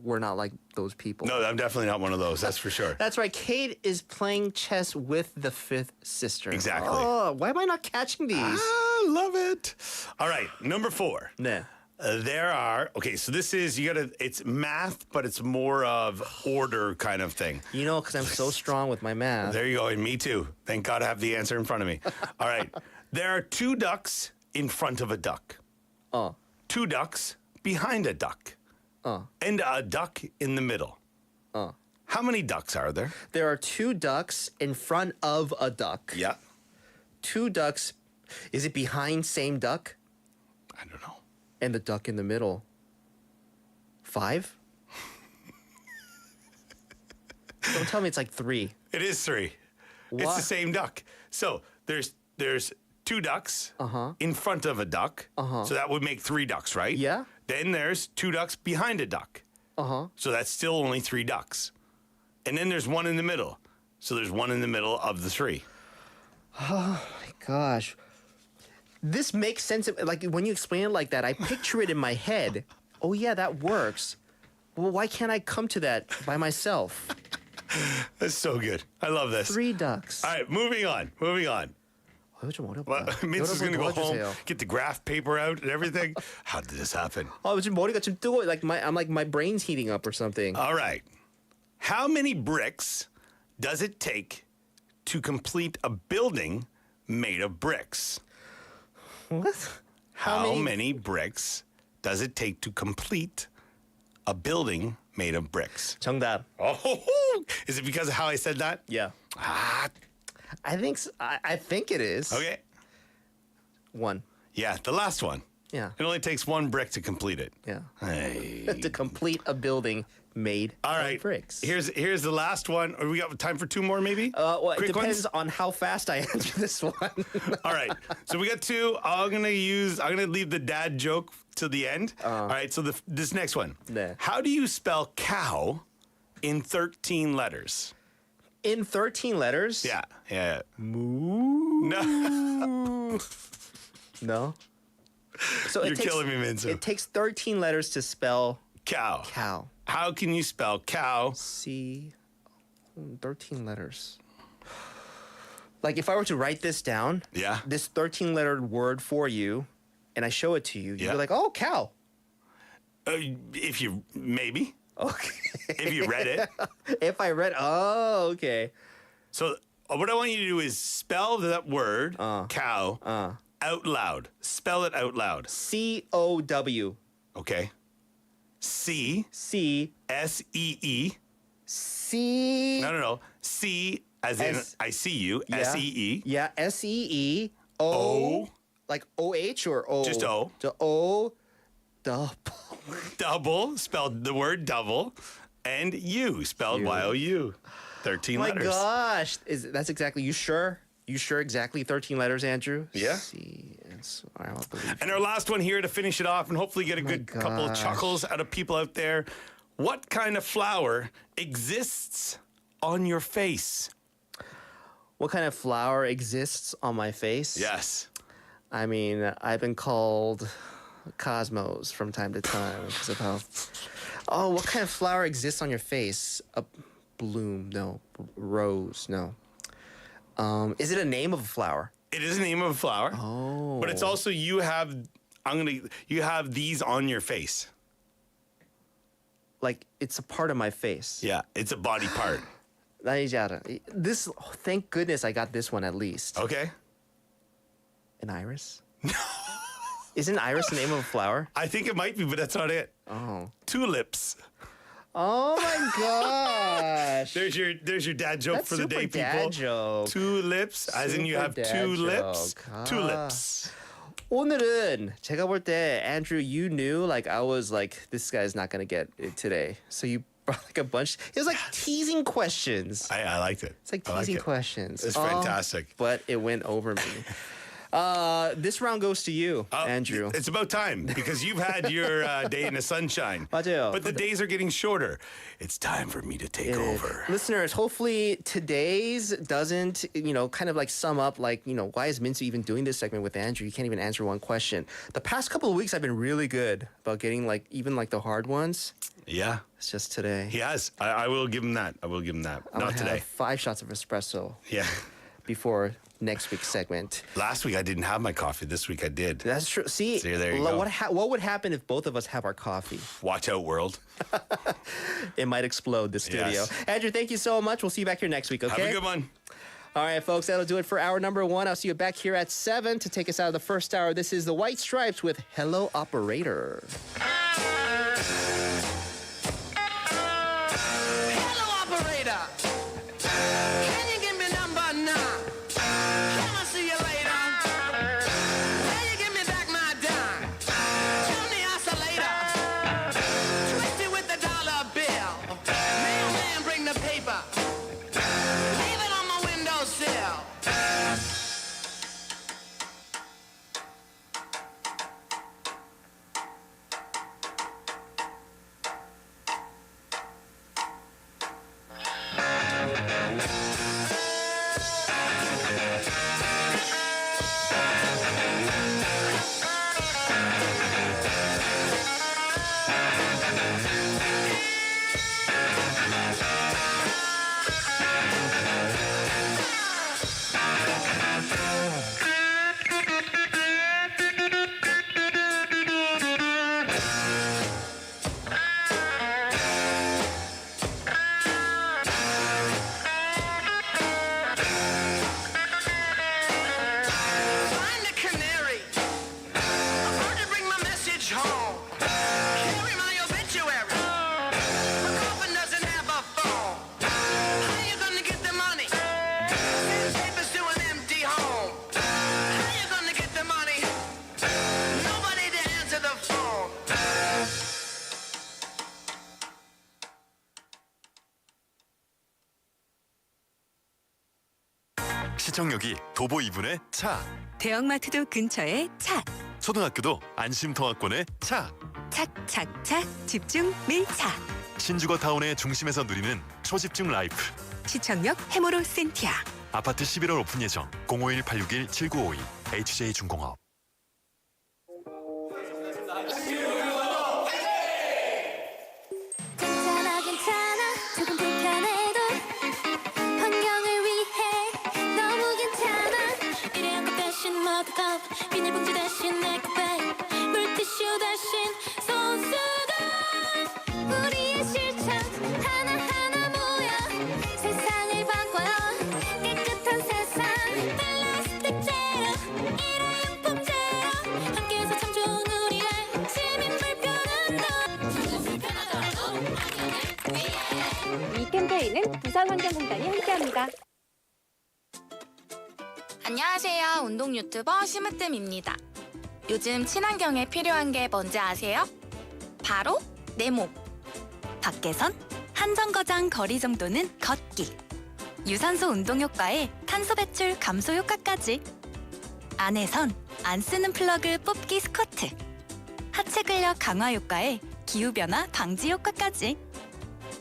we're not like those people. No, I'm definitely not one of those. That's for sure. That's right. Kate is playing chess with the fifth sister. Exactly. Oh, why am I not catching these? Love it. All right, number 4. Nah. There are so this is it's math, but it's more of order kind of thing. Because I'm so strong with my math. There you go, and me too. Thank God I have the answer in front of me. All right, there are 2 ducks in front of a duck. 2 ducks behind a duck. And a duck in the middle. How many ducks are there? There are 2 ducks in front of a duck. Yeah. 2 ducks. Is it behind same duck? I don't know. And the duck in the middle. 5? Don't tell me it's like 3. It is 3. It's What? the same duck. So there's 2 ducks in front of a duck. So that would make 3 ducks, right? Yeah. Then there's 2 ducks behind a duck. So that's still only 3 ducks. And then there's 1 in the middle. So there's 1 in the middle of the 3. Gosh. This makes sense. Like when you explain it like that, I picture it in my head. Oh yeah, that works. Well, why can't I come to that by myself? That's so good. I love this. 3 ducks. All right, moving on. 좀 어렵다. Well, Mince is going to go home, 도와주세요. get the graph paper out and everything. How did this happen? 지금 머리가 지금 뜨거워. My brain's heating up or something. All right. How many bricks does it take to complete a building made of bricks? What? How many bricks does it take to complete a building made of bricks? 정답. Oh, is it because of how I said that? Yeah. I think I think it is. Okay. 1. Yeah, the last one. Yeah. It only takes 1 brick to complete it. Yeah. Hey. To complete a building made All of right. bricks. Here's the last one. Or we got time for 2 more, maybe? Well, it Quick depends ones? on how fast I answer this one. All right. So we got 2. I'm gonna leave the dad joke till the end. All right. So this next one. Nah. How do you spell cow in 13 letters? In 13 letters? Yeah. Yeah. Moo. No. No. So You're killing me, Minzu. It takes 13 letters to spell Cow. cow. How can you spell cow? 13 letters. Like if I were to write this down, Yeah. this 13-lettered word for you, and I show it to you, you'd Yeah. be like, oh, cow. If you maybe. Okay. If you read it. If I read, oh, okay. So what I want you to do is spell that word cow out loud. Spell it out loud. COW. Okay. C C S E E. C. No. C as in S- I see you. Yeah. S E E. Yeah, SEE. O. O. Like OH or O? Just O. The O. Double. Double spelled the word double, and you spelled You. Y-O-U. 13 My letters. gosh. That's exactly, you sure? You sure exactly 13 letters, Andrew? Yeah. C. I don't believe. And our last one here to finish it off and hopefully get a good couple of gosh. chuckles out of people out there. What kind of flower exists on your face? What kind of flower exists on my face? Yes. I mean, I've been called Cosmos from time to time because of how. Oh, what kind of flower exists on your face? A bloom? No. Rose? No. Is it a name of a flower? It is the name of a flower. Oh. But it's also you have these on your face. Like it's a part of my face. Yeah, it's a body part. This. Thank goodness I got this one at least. Okay. An iris? No. Isn't iris the name of a flower? I think it might be, but that's not it. Oh. Tulips. Oh my gosh. There's your dad joke That's for the super day, dad people. joke. Tulips, as in you Super have dad 2 lips. joke. Tulips. 오늘은 제가 볼 때 Andrew, you knew like I was like this guy's not gonna get it today, so you brought like a bunch. It was like teasing questions. I liked it. It's like I like teasing it. questions. It's Oh, fantastic. but it went over me. This round goes to you, Andrew. It's about time because you've had your day in the sunshine. 맞아요. But the days are getting shorter. It's time for me to take over. Listeners, hopefully today's doesn't, kind of like sum up like, why is Minsu even doing this segment with Andrew? You can't even answer one question. The past couple of weeks I've been really good about getting like even like the hard ones. Yeah. It's just today. He has. I will give him that. Not today. 5 shots of espresso Yeah. before next week's segment. Last week I didn't have my coffee. This week I did. That's true. See, there you go. What would happen if both of us have our coffee? Watch out, world. It might explode the studio. Yes. Andrew, thank you so much. We'll see you back here next week, okay? Have a good one. All right, folks, that'll do it for hour number 1. I'll see you back here at 7 to take us out of the first hour. This is the White Stripes with Hello Operator. Hello, operator. Can you give me number 9? Can I see you later? Will you give me back my dime? Turn the oscillator. Twist it with the dollar bill. Mailman, bring the paper. Leave it on my windowsill. Find the canary. A bird to bring my message home. Carry my obituary. My coffin doesn't have a phone. How you gonna get the money? Send papers to an empty home. How you gonna get the money? Nobody to answer the phone. 시청역이 도보 2분의 차, 대형마트도 근처에 차. 초등학교도 안심통학권에 차, 착착착 집중 밀차. 신주거 타운의 중심에서 누리는 초집중 라이프. 시청역 해모로 센티아. 아파트 11월 오픈 예정 051-861-7952 HJ중공업. 괜찮아 괜찮아 조금 불편해도 환경을 위해 너무 괜찮아 일회용 컵 대신 머그컵 비닐봉지 대신 에코백 물티슈 대신 손수건 우리의 실천 하나하나 모여 세상을 바꿔요 깨끗한 세상 플라스틱 제로 일회용품 제로 함께해서 참 좋은 우리의 시민 불편운동 이 캠페인은 부산환경공단이 함께합니다. 안녕하세요. 운동 유튜버 심으뜸입니다. 요즘 친환경에 필요한 게 뭔지 아세요? 바로 내 몸. 밖에선 한정거장 거리 정도는 걷기. 유산소 운동 효과에 탄소 배출 감소 효과까지. 안에선 안 쓰는 플러그 뽑기 스쿼트. 하체 근력 강화 효과에 기후변화 방지 효과까지.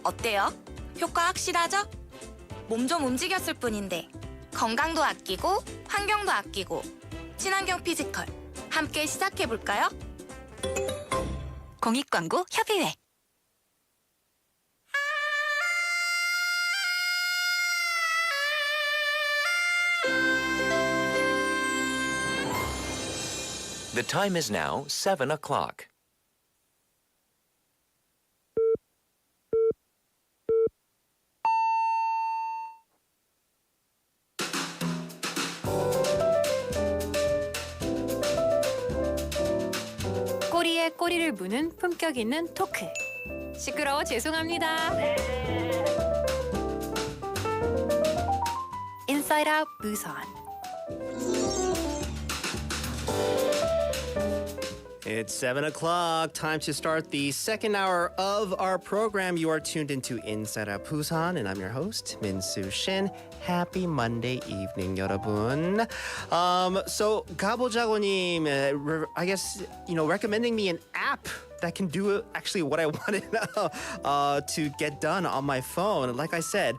어때요? 효과 확실하죠? 몸 좀 움직였을 뿐인데 건강도 아끼고 환경도 아끼고 친환경 피지컬 함께 시작해볼까요? 공익광고 협의회. The time is now 7 o'clock. 꼬리에 꼬리를 무는 품격 있는 토크. 시끄러워 죄송합니다. Inside Out Busan. It's 7 o'clock. Time to start the second hour of our program. You are tuned into Inside Busan, and I'm your host, Min-Soo Shin. Happy Monday evening, 여러분. So 가보자고님, I guess, recommending me an app that can do actually what I wanted to get done on my phone. Like I said,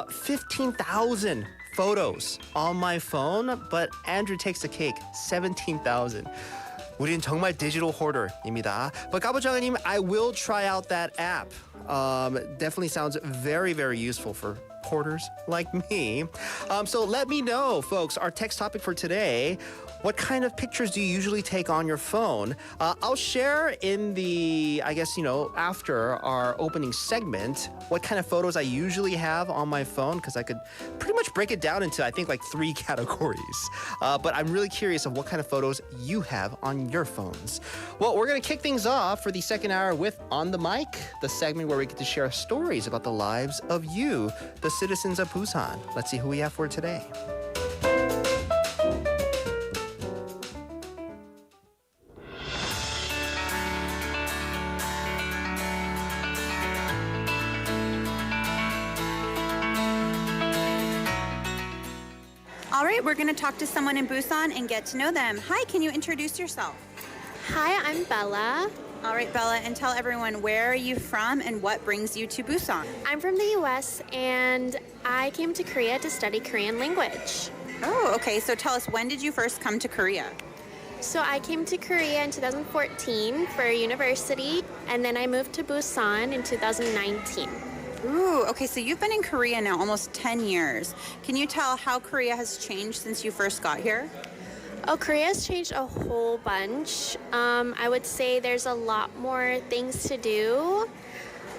15,000 photos on my phone, but Andrew takes the cake, 17,000. 우린 정말 digital hoarder입니다. But 가보자고님, I will try out that app. Definitely sounds very, very useful for hoarders like me. So let me know, folks, our text topic for today. What kind of pictures do you usually take on your phone? I'll share in the, after our opening segment, what kind of photos I usually have on my phone, because I could pretty much break it down into, 3 categories. But I'm really curious of what kind of photos you have on your phones. Well, we're going to kick things off for the second hour with On the Mic, the segment where we get to share stories about the lives of you, the citizens of Busan. Let's see who we have for today. All right, we're going to talk to someone in Busan and get to know them. Hi, can you introduce yourself? Hi, I'm Bella. All right, Bella, and tell everyone, where are you from and what brings you to Busan? I'm from the US and I came to Korea to study Korean language. Oh, okay. So tell us, when did you first come to Korea? So I came to Korea in 2014 for university, and then I moved to Busan in 2019. Ooh, okay, so you've been in Korea now almost 10 years. Can you tell how Korea has changed since you first got here? Oh, Korea has changed a whole bunch. I would say there's a lot more things to do.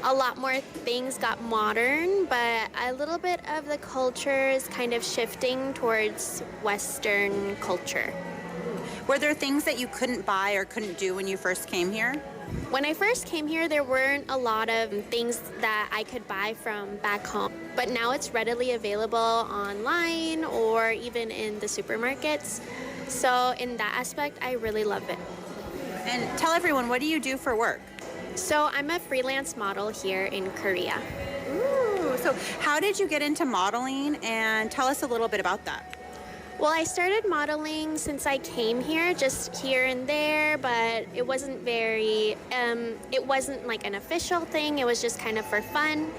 A lot more things got modern, but a little bit of the culture is kind of shifting towards Western culture. Were there things that you couldn't buy or couldn't do when you first came here? When I first came here, there weren't a lot of things that I could buy from back home. But now it's readily available online or even in the supermarkets. So in that aspect, I really love it. And tell everyone, what do you do for work? So I'm a freelance model here in Korea. Ooh, so how did you get into modeling? And tell us a little bit about that. Well, I started modeling since I came here, just here and there, but it wasn't it wasn't like an official thing. It was just kind of for fun.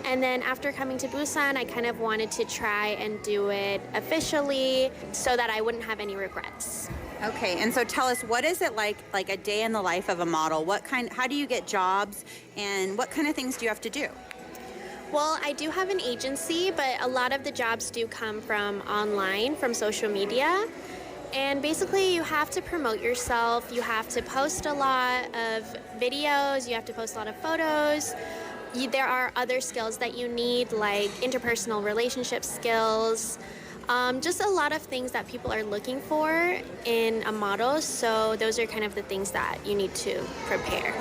And then after coming to Busan, I kind of wanted to try and do it officially so that I wouldn't have any regrets. Okay, and so tell us, what is it like a day in the life of a model? How do you get jobs, and what kind of things do you have to do? Well, I do have an agency, but a lot of the jobs do come from online, from social media. And basically, you have to promote yourself. You have to post a lot of videos. You have to post a lot of photos. There are other skills that you need, like interpersonal relationship skills. Just a lot of things that people are looking for in a model. So those are kind of the things that you need to prepare.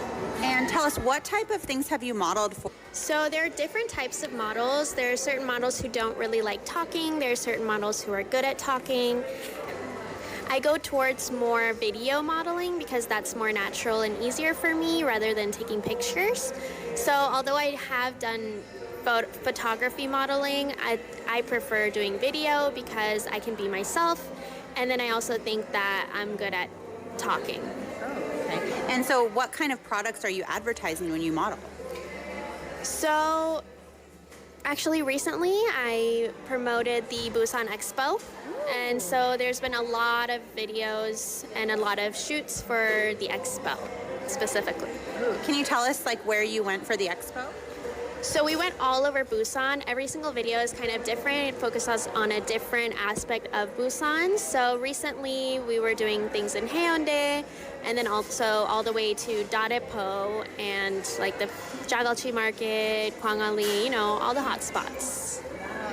And tell us, what type of things have you modeled for? So there are different types of models. There are certain models who don't really like talking. There are certain models who are good at talking. I go towards more video modeling because that's more natural and easier for me rather than taking pictures. So although I have done photography modeling, I prefer doing video because I can be myself. And then I also think that I'm good at talking. Okay. And so what kind of products are you advertising when you model? So actually recently I promoted the Busan Expo. And so there's been a lot of videos and a lot of shoots for the expo specifically. Can you tell us where you went for the expo? So we went all over Busan. Every single video is kind of different. It focuses on a different aspect of Busan. So recently we were doing things in Haeundae, and then also all the way to Darepo and the Jagalchi Market, Gwangali, all the hot spots.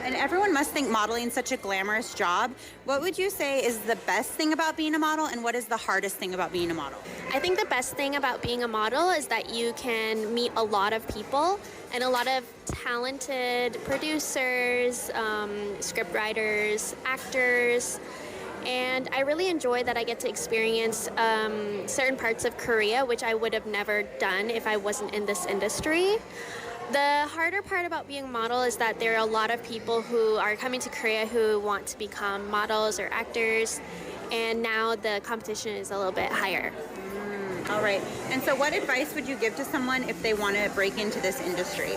And everyone must think modeling is such a glamorous job. What would you say is the best thing about being a model, and what is the hardest thing about being a model? I think the best thing about being a model is that you can meet a lot of people and a lot of talented producers, script writers, actors, And I really enjoy that I get to experience certain parts of Korea, which I would have never done if I wasn't in this industry. The harder part about being a model is that there are a lot of people who are coming to Korea who want to become models or actors, and now the competition is a little bit higher. All right. And so what advice would you give to someone if they want to break into this industry?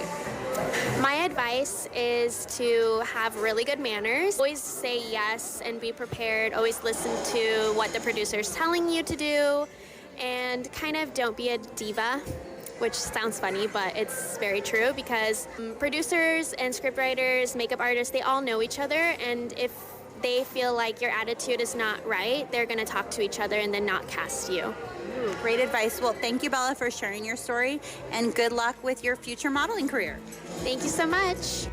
My advice is to have really good manners. Always say yes and be prepared. Always listen to what the producer is telling you to do, and kind of don't be a diva, which sounds funny, but it's very true because producers and scriptwriters, makeup artists, they all know each other, and if they feel like your attitude is not right, they're going to talk to each other and then not cast you. Ooh, great advice. Well, thank you, Bella, for sharing your story, and good luck with your future modeling career. Thank you so much.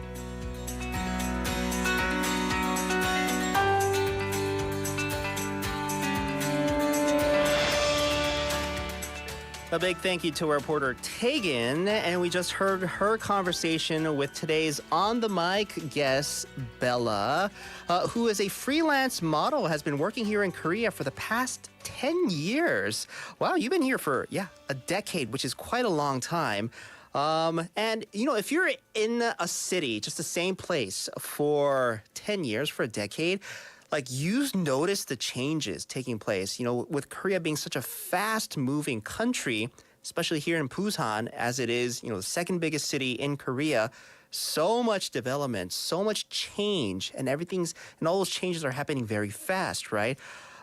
A big thank you to our reporter Tegan, and we just heard her conversation with today's on the mic guest Bella, who is a freelance model, has been working here in Korea for the past 10 years. Wow, you've been here for a decade, which is quite a long time. And if you're in a city, just the same place for 10 years, for a decade, like you notice the changes taking place, with Korea being such a fast-moving country, especially here in Busan, as it is, the second biggest city in Korea. So much development, so much change, and all those changes are happening very fast, right?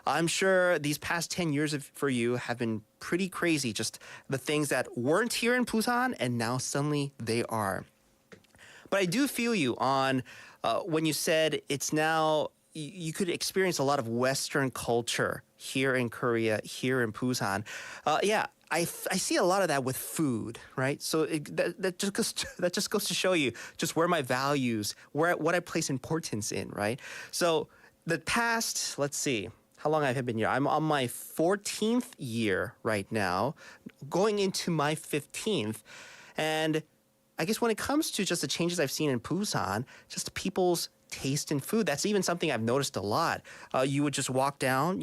I'm sure these past 10 years for you have been pretty crazy, just the things that weren't here in Busan, and now suddenly they are. But I do feel you on when you said it's now you could experience a lot of Western culture here in Korea, here in Busan. I see a lot of that with food, right? So that just goes to show you just where my values, what I place importance in, right? So the past, let's see, how long have I been here? I'm on my 14th year right now, going into my 15th. And I guess when it comes to just the changes I've seen in Busan, just people's taste in food, that's even something I've noticed a lot. You would just walk down,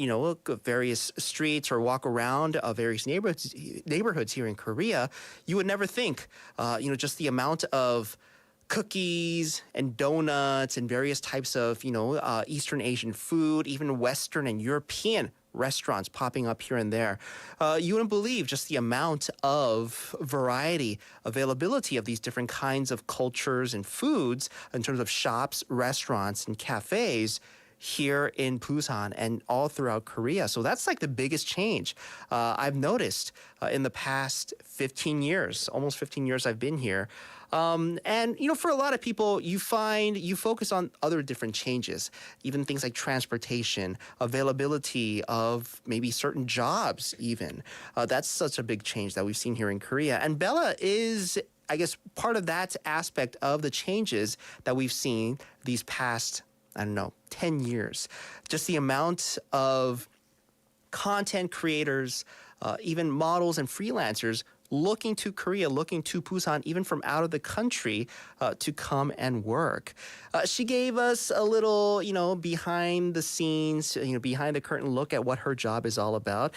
various streets or walk around various neighborhoods here in Korea. You would never think, just the amount of cookies and donuts and various types of, Eastern Asian food, even Western and European restaurants popping up here and there. You wouldn't believe just the amount of variety, availability of these different kinds of cultures and foods in terms of shops, restaurants, and cafes here in Busan and all throughout Korea. So that's like the biggest change I've noticed in the past 15 years, almost 15 years I've been here. And, for a lot of people, you focus on other different changes, even things like transportation, availability of maybe certain jobs even. That's such a big change that we've seen here in Korea. And Bella is, I guess, part of that aspect of the changes that we've seen these past, 10 years. Just the amount of content creators, even models and freelancers looking to Korea, looking to Busan, even from out of the country to come and work. She gave us a little, behind the scenes, behind the curtain look at what her job is all about.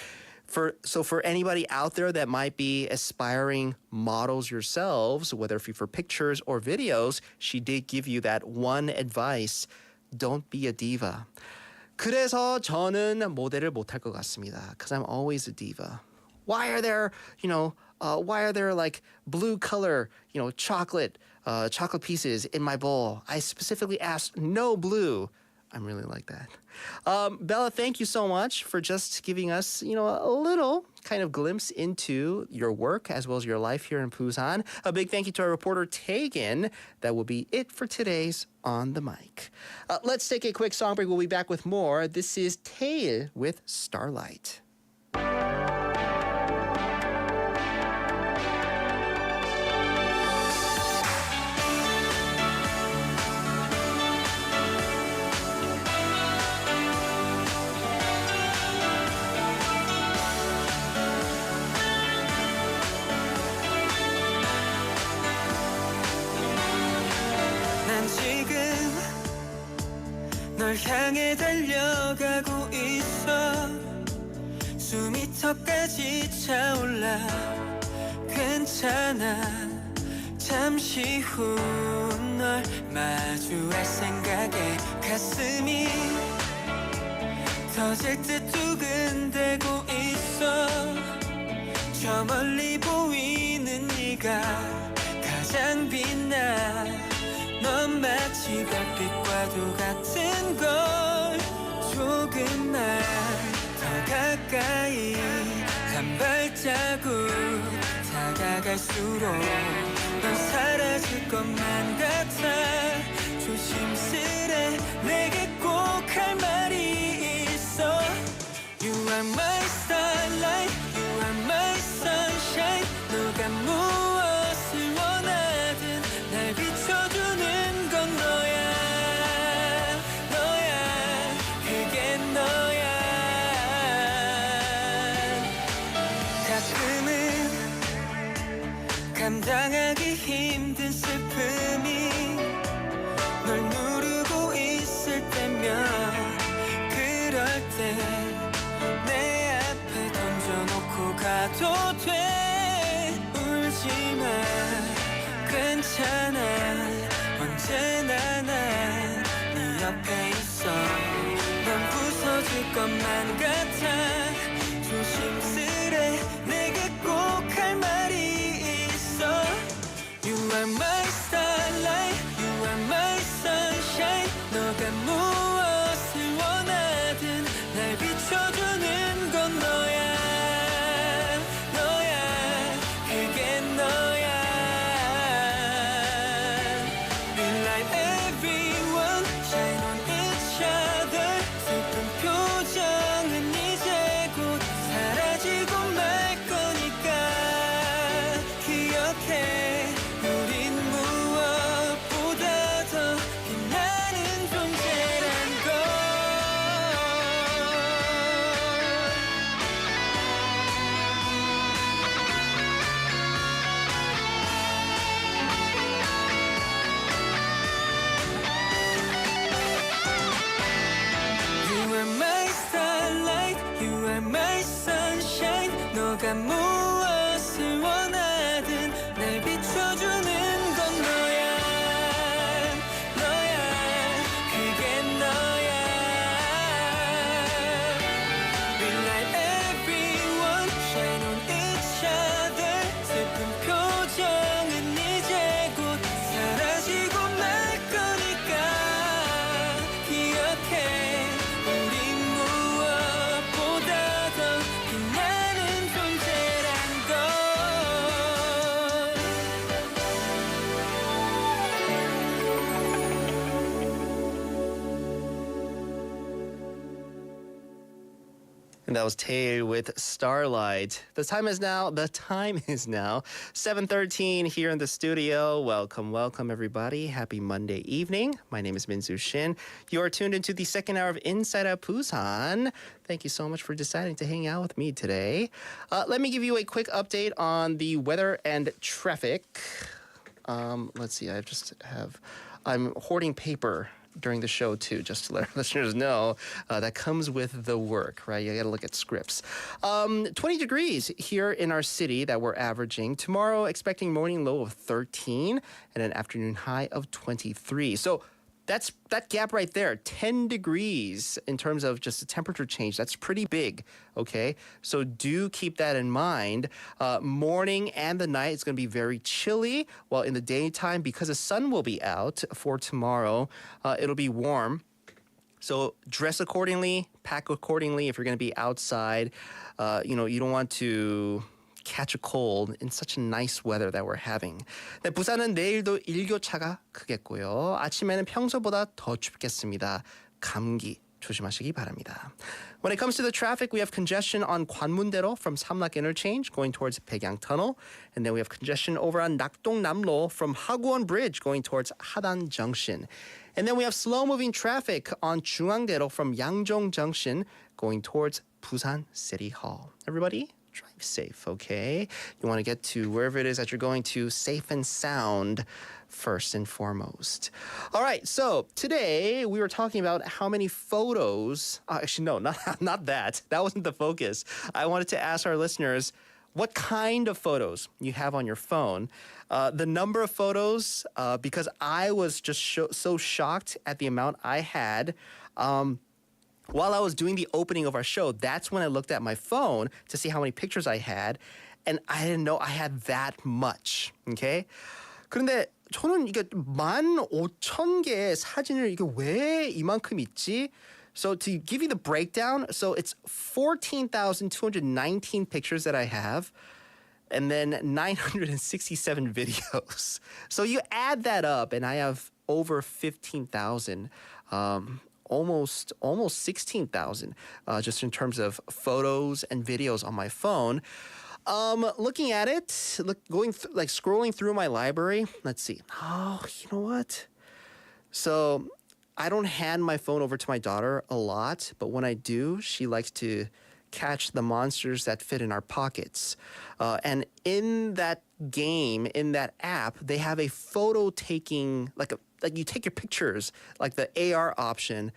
So for anybody out there that might be aspiring models yourselves, whether it be for pictures or videos, she did give you that one advice: don't be a diva. 그래서 저는 모델을 못할 것 같습니다. Because I'm always a diva. Why are there like blue color, chocolate pieces in my bowl? I specifically asked no blue. I'm really like that. Bella, thank you so much for just giving us, a little kind of glimpse into your work as well as your life here in Busan. A big thank you to our reporter Tegan. That will be it for today's On the Mic. Let's take a quick song break. We'll be back with more. This is Tae with Starlight. 널 향해 달려가고 있어 숨이 턱까지 차올라 괜찮아 잠시 후 널 마주할 생각에 가슴이 터질 듯 두근대고 있어 저 멀리 보이는 네가 가장 빛나 넌 마치 별빛과도 같은 걸 조금만 더 가까이 한 발자국 다가갈수록 넌 사라질 것만 같아 조심스레 내게 꼭 할 말이 있어 You are my starlight, you are my sunshine 너가 무엇을 원하든 날 비춰주는 건 너야 너야 그게 너야 가끔은 감당하기 힘든 슬픔이 널 누르고 있을 때면 그럴 때 내 앞에 던져놓고 가도 돼 울지마 괜찮아 언제나 난 네 옆에 있어 넌 부서질 것만 같아 조심스레 내게 꼭 할 말이 있어 You are my starlight, you are my sunshine 너가 무엇을 원하든 날 비춰주는 건 너야 너야 그게 너야 We light everyone shine on each other 슬픈 표정은 이제 곧 사라지고 말 거니까 기억해 우린 무엇보다 더 빛나는 존재란 걸 You are my starlight, you are my sunshine 너가 무엇을 원하든 날 비춰주는 건 너야 너야 그게 너야 We light everyone shine on each other 슬픈 표정은 이제 곧 사라지고 말 거니까 기억해 우린 무엇보다 더 빛나는 존재란 걸 And that was Tae with Starlight. The time is now 7:13 here in the studio. Welcome everybody. Happy Monday evening. My name is Minsu Shin. You are tuned into the second hour of Inside Out Busan. Thank you so much for deciding to hang out with me today. Let me give you a quick update on the weather and traffic. Let's see. I'm hoarding paper during the show too, just to let our listeners know that comes with the work, right? You got to look at scripts. 20 degrees here in our city that we're averaging. Tomorrow, expecting morning low of 13 and an afternoon high of 23. So that's that gap right there, 10 degrees in terms of just the temperature change. That's pretty big, okay? So do keep that in mind. Morning and the night, it's going to be very chilly, while in the daytime, because the sun will be out for tomorrow, it'll be warm. So dress accordingly, pack accordingly if you're going to be outside. You don't want to catch a cold in such a nice weather that we're having. 네, 부산은 내일도 일교차가 크겠고요. 아침에는 평소보다 더 춥겠습니다. 감기 조심하시기 바랍니다. When it comes to the traffic, we have congestion on 관문대로 from Samlak Interchange going towards Baekyang Tunnel. And then we have congestion over on Nakdong-Namlo from Hagwon Bridge going towards Hadan Junction. And then we have slow-moving traffic on 중앙대로 from Yangjong Junction going towards Busan City Hall. Everybody, drive safe, okay? You want to get to wherever it is that you're going to safe and sound first and foremost. All right, so today we were talking about how many photos. Actually, no, not that. That wasn't the focus. I wanted to ask our listeners what kind of photos you have on your phone. The number of photos, because I was just so shocked at the amount I had. While I was doing the opening of our show, that's when I looked at my phone to see how many pictures I had, and I didn't know I had that much. Okay? 그런데 저는 이게 15,000개의 사진을 이게 왜 이만큼 있지? So to give you the breakdown, so it's 14,219 pictures that I have, and then 967 videos. So you add that up, and I have over 15,000. Almost 16,000 just in terms of photos and videos on my phone. Looking at it, scrolling through my library. Let's see. Oh, you know what? So I don't hand my phone over to my daughter a lot, but when I do, she likes to catch the monsters that fit in our pockets. And in that game, in that app, they have a photo taking, like you take your pictures, like the AR option.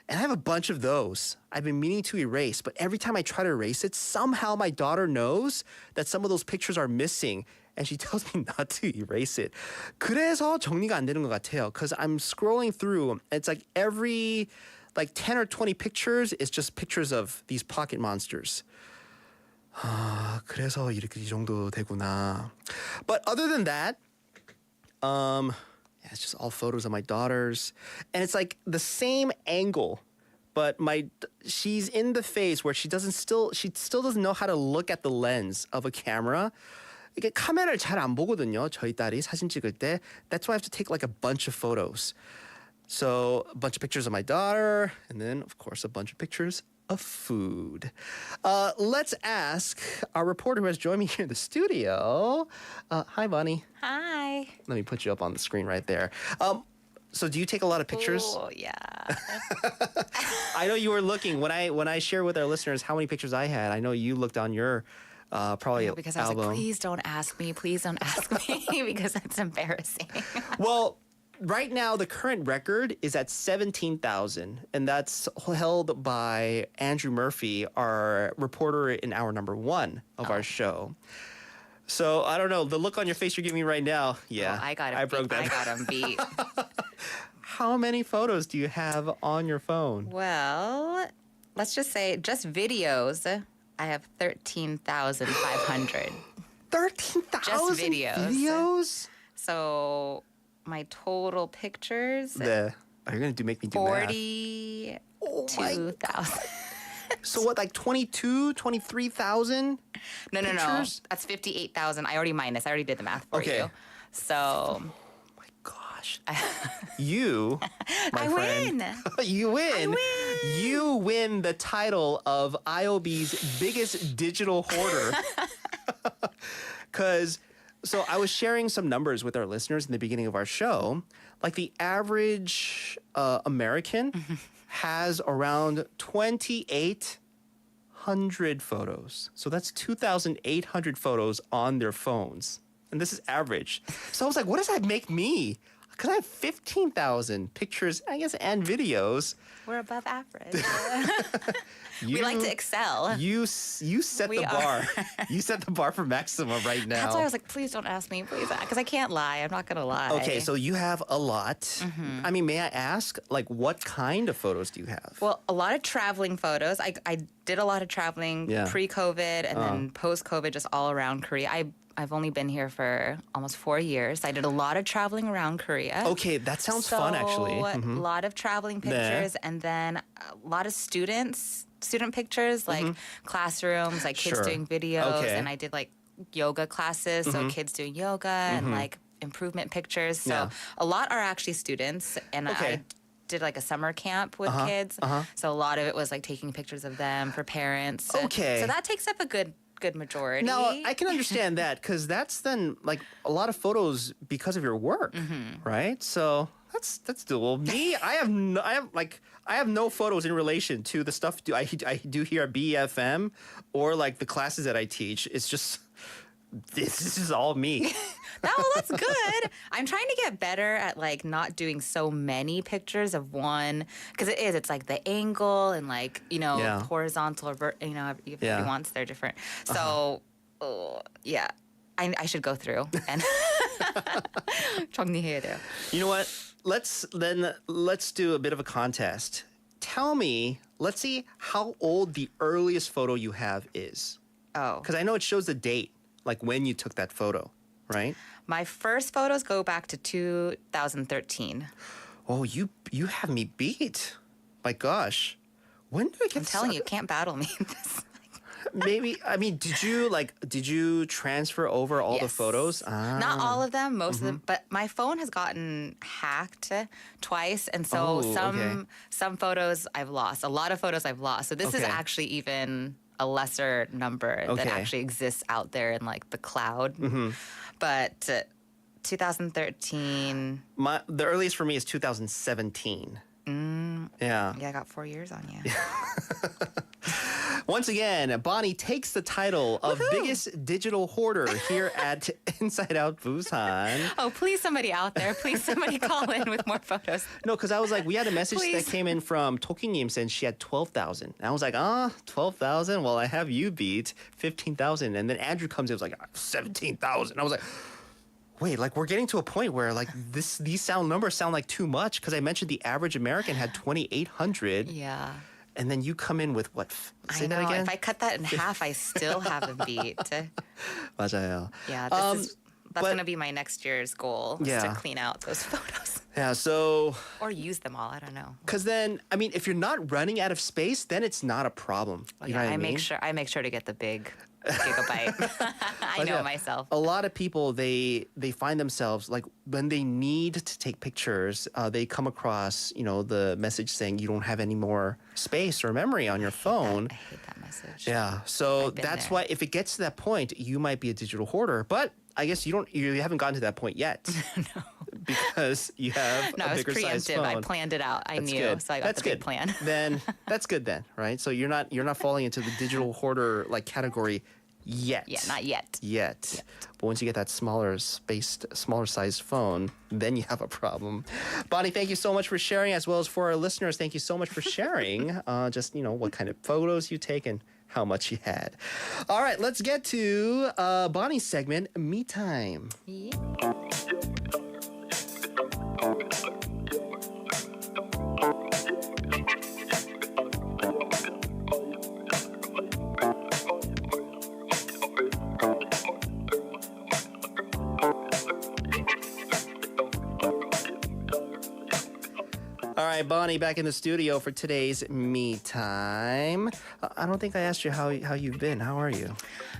And I have a bunch of those. I've been meaning to erase, but every time I try to erase it, somehow my daughter knows that some of those pictures are missing, and she tells me not to erase it. 그래서 정리가 안 되는 것 같아요. Because I'm scrolling through, it's like every 10 or 20 pictures is just pictures of these pocket monsters. 그래서 이렇게 이 정도 되구나. But other than that, it's just all photos of my daughters. And it's like the same angle, but she's in the phase where she still doesn't know how to look at the lens of a camera. 이게 카메라를 잘 안 보거든요. 저희 딸이 사진 찍을 때. That's why I have to take like a bunch of photos. So a bunch of pictures of my daughter, and then of course a bunch of pictures of food. Let's ask our reporter who has joined me here in the studio. Hi, Bonnie. Hi. Let me put you up on the screen right there. So do you take a lot of pictures? Oh, yeah. I know you were looking. When I share with our listeners how many pictures I had, I know you looked on your probably because I was album. like, please don't ask me, because that's embarrassing. Well, right now, the current record is at 17,000, and that's held by Andrew Murphy, our reporter in hour number 1 of our show. So I don't know, the look on your face you're giving me right now, yeah, I got him beat. How many photos do you have on your phone? Well, let's just say just videos. I have 13,500. 13,000 just videos. So my total pictures. Are you going to make me do math? 42,000. So what, like 22, 23,000? No. That's 58,000. I already did the math for you. So. Oh my gosh. You, my I friend. win. You win. I win. You win the title of IOB's biggest digital hoarder. So I was sharing some numbers with our listeners in the beginning of our show. Like the average American has around 2,800 photos. So that's 2,800 photos on their phones. And this is average. So I was like, what does that make me? Because I have 15,000 pictures, I guess, and videos. We're above average. We like to excel. You set the bar. You set the bar for maximum right now. That's why I was like, please don't ask me, please, because I can't lie. I'm not gonna lie. Okay, so you have a lot. I mean, may I ask, like, what kind of photos do you have? Well, a lot of traveling photos. I did a lot of traveling pre-COVID and then post-COVID, just all around Korea. I've only been here for almost 4 years. I did a lot of traveling around Korea. Okay, that sounds fun, actually. A lot of traveling pictures, and then a lot of student pictures, like classrooms, like kids doing videos, and I did like yoga classes, so kids doing yoga and like improvement pictures. So a lot are actually students, and I did like a summer camp with kids. So a lot of it was like taking pictures of them for parents. Okay. So that takes up a good majority. Now, I can understand that because that's then like a lot of photos because of your work, right? So that's doable. Me, I have no photos in relation to the stuff I do here at BFM or like the classes that I teach. It's just this is all me. That's good. I'm trying to get better at like not doing so many pictures of one because it's like the angle and like horizontal or every once they're different. So yeah, I should go through and 정리해야 돼요. You know what? Let's do a bit of a contest. Tell me, let's see how old the earliest photo you have is. Oh, because I know it shows the date, like when you took that photo, right? My first photos go back to 2013. Oh, you have me beat. My gosh. When do I get I'm telling you, can't battle me. Maybe, I mean, did you transfer over all the photos? Not all of them, most of them, but my phone has gotten hacked twice, and so some photos I've lost. A lot of photos I've lost. So this is actually even a lesser number that actually exists out there in like the cloud. But 2013. The earliest for me is 2017. Yeah, I got 4 years on you. Once again, Bonnie takes the title of biggest digital hoarder here at Inside Out Busan. Oh, please, somebody out there. Please, somebody call in with more photos. No, because I was like, we had a message that came in from Toki님 saying she had 12,000. And I was like, 12,000? Well, I have you beat 15,000. And then Andrew comes in and was like, 17,000. I was like, wait, like we're getting to a point where like these numbers sound like too much because I mentioned the average American had 2,800. Yeah. And then you come in with what? Say that again? If I cut that in half, I still haven't beat. 맞아요. Yeah, that's going to be my next year's goal, is to clean out those photos. Yeah, so... Or use them all, I don't know. Because then, I mean, if you're not running out of space, then it's not a problem. You know what I mean? I make sure to get the big gigabyte. I know myself. A lot of people, they find themselves, like, when they need to take pictures, they come across, the message saying you don't have any more space or memory on your phone. I hate that message. Yeah, so that's why if it gets to that point, you might be a digital hoarder. But I guess you haven't gotten to that point yet. No. Because you have a bigger size phone. I planned it out. I knew, so I got the big plan. Then that's good then, right? So you're not falling into the digital hoarder like category yet. Yeah, not yet. Yet. But once you get that smaller sized phone, then you have a problem. Bonnie, thank you so much for sharing, as well as for our listeners. Thank you so much for sharing. Just what kind of photos you take and how much you had. All right, let's get to Bonnie's segment, Me Time. Yeah. All right, Bonnie, back in the studio for today's Me Time. I don't think I asked you how you've been. How are you?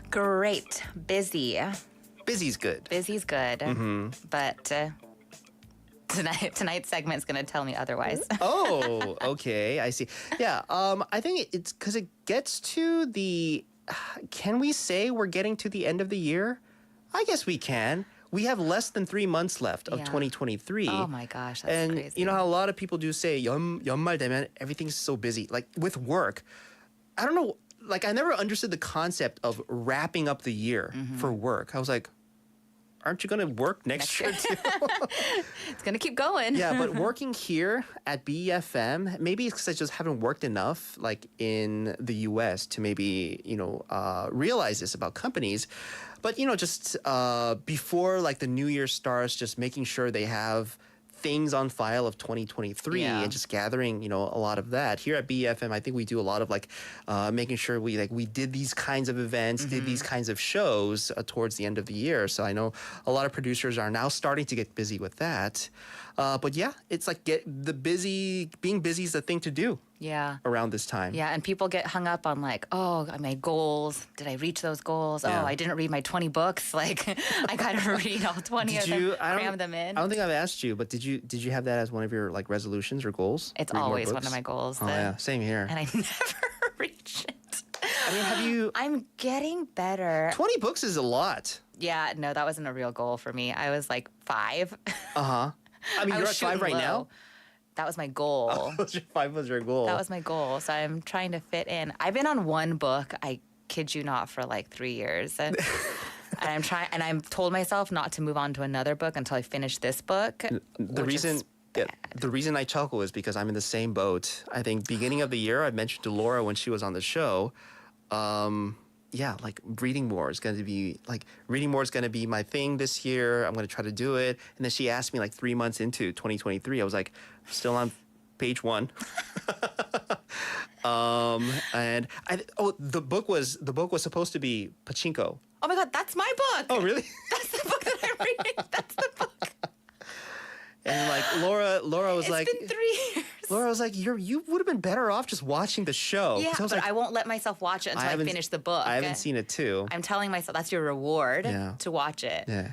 Great. Busy. Busy's good. Busy's good. Mm-hmm. But tonight's segment's going to tell me otherwise. Oh, okay. I see. Yeah, I think it's because it gets to the... Can we say we're getting to the end of the year? I guess we can. We have less than 3 months left of 2023. Oh my gosh, that's and crazy. You know how a lot of people do say 연말 되면 everything's so busy. Like with work, I don't know. Like I never understood the concept of wrapping up the year for work. I was like, aren't you going to work next year too? It's going to keep going. Yeah, but working here at BFM, maybe it's because I just haven't worked enough like in the US to maybe, realize this about companies. But, just before like the new year starts, just making sure they have things on file of 2023 and just gathering, a lot of that. Here at BFM, I think we do a lot of like making sure we did these kinds of events, did these kinds of shows towards the end of the year. So I know a lot of producers are now starting to get busy with that. But yeah, it's like being busy is the thing to do. Yeah. Around this time. Yeah, and people get hung up on like, oh, my goals. Did I reach those goals? Yeah. Oh, I didn't read my 20 books. Like, I got to read all 20 of them, cram them in. I don't think I've asked you, but did you have that as one of your like resolutions or goals? It's always one of my goals. Oh, yeah, same here. And I never reach it. I mean, have you... I'm getting better. 20 books is a lot. Yeah, no, that wasn't a real goal for me. I was like 5. Uh-huh. I mean, I you're was at 5 shooting right now? low. That was my goal. 5 was your goal. That was my goal. So I'm trying to fit in. I've been on one book, I kid you not, for like 3 years. And I'm trying, and I've told myself not to move on to another book until I finish this book. The reason I chuckle is because I'm in the same boat. I think beginning of the year, I mentioned to Laura when she was on the show, like reading more is going to be my thing this year. I'm going to try to do it. And then she asked me like 3 months into 2023. I was like, still on page 1. And the book was supposed to be Pachinko. Oh my God, that's my book. Oh, really? That's the book that I'm reading. That's the book. And like Laura was like, it's been 3 years. Laura was like, you would have been better off just watching the show. Yeah, So I was but like, I won't let myself watch it until I finish the book. I haven't seen it too. I'm telling myself that's your reward to watch it. Yeah,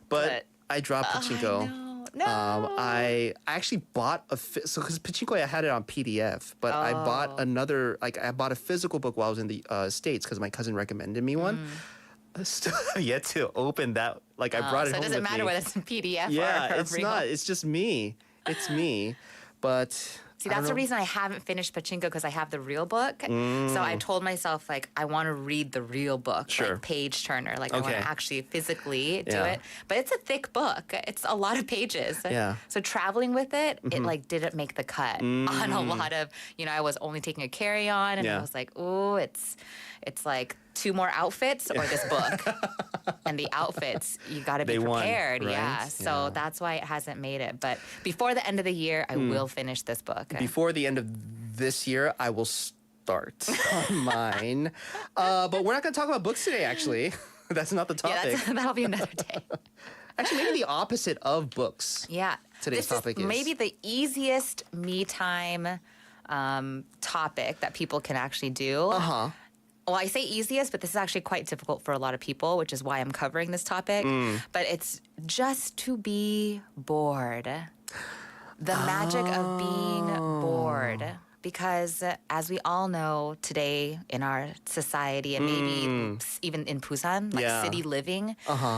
but I dropped Pachinko. No. I actually bought because Pachinko I had it on PDF, but I bought I bought a physical book while I was in the States because my cousin recommended me one. I still have yet to open that. Like I brought it home. So it doesn't matter whether it's in PDF yeah, or it's real. not. It's just me. It's me. But see, that's the reason I haven't finished Pachinko because I have the real book. So I told myself like I want to read the real book, like page turner. Like I want to actually physically do it. But it's a thick book. It's a lot of pages. Yeah. So traveling with it, it like didn't make the cut on a lot of. I was only taking a carry on, and I was like, ooh, it's like 2 more outfits or this book. And the outfits, you got to be prepared. Won, right? Yeah. So that's why it hasn't made it. But before the end of the year, I will finish this book. Before the end of this year, I will start on mine. But we're not going to talk about books today, actually. That's not the topic. Yeah, that'll be another day. Actually, maybe the opposite of books. Yeah. Today's topic is maybe the easiest me time topic that people can actually do. Uh-huh. Well, I say easiest, but this is actually quite difficult for a lot of people, which is why I'm covering this topic. But it's just to be bored. The magic of being bored. Because as we all know today in our society and maybe even in Busan, like city living,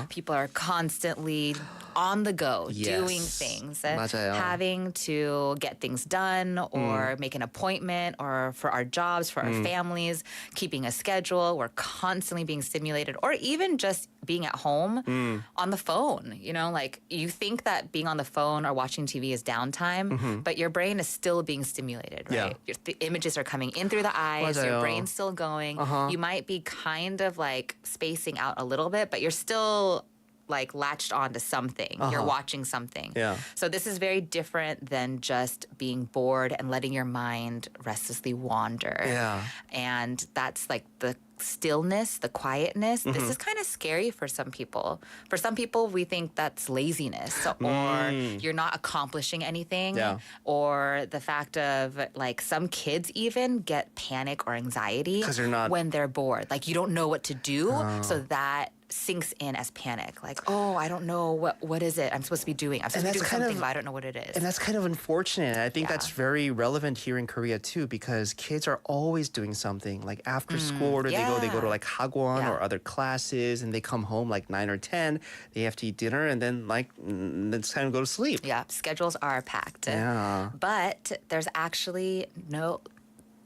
people are constantly on the go, doing things, having to get things done or make an appointment or for our jobs, for our families, keeping a schedule. We're constantly being stimulated or even just being at home on the phone. Like you think that being on the phone or watching TV is downtime, but your brain is still being stimulated, right? The images are coming in through the eyes, your brain's still going. You might be kind of like spacing out a little bit, but you're still like latched onto something. You're watching something. Yeah. So this is very different than just being bored and letting your mind restlessly wander. Yeah. And that's like the stillness, the quietness. This is kind of scary for some people. For some people, we think that's laziness or you're not accomplishing anything. Or the fact of like some kids even get panic or anxiety when they're bored. Like you don't know what to do. So that sinks in as panic. Like, oh, I don't know what is it I'm supposed to be doing. I'm supposed to be doing something, but I don't know what it is. And that's kind of unfortunate. I think that's very relevant here in Korea too, because kids are always doing something. Like after school, or they go to like hagwon or other classes, and they come home like 9 or 10. They have to eat dinner, and then like it's time to go to sleep. Yeah, schedules are packed. Yeah. But there's actually no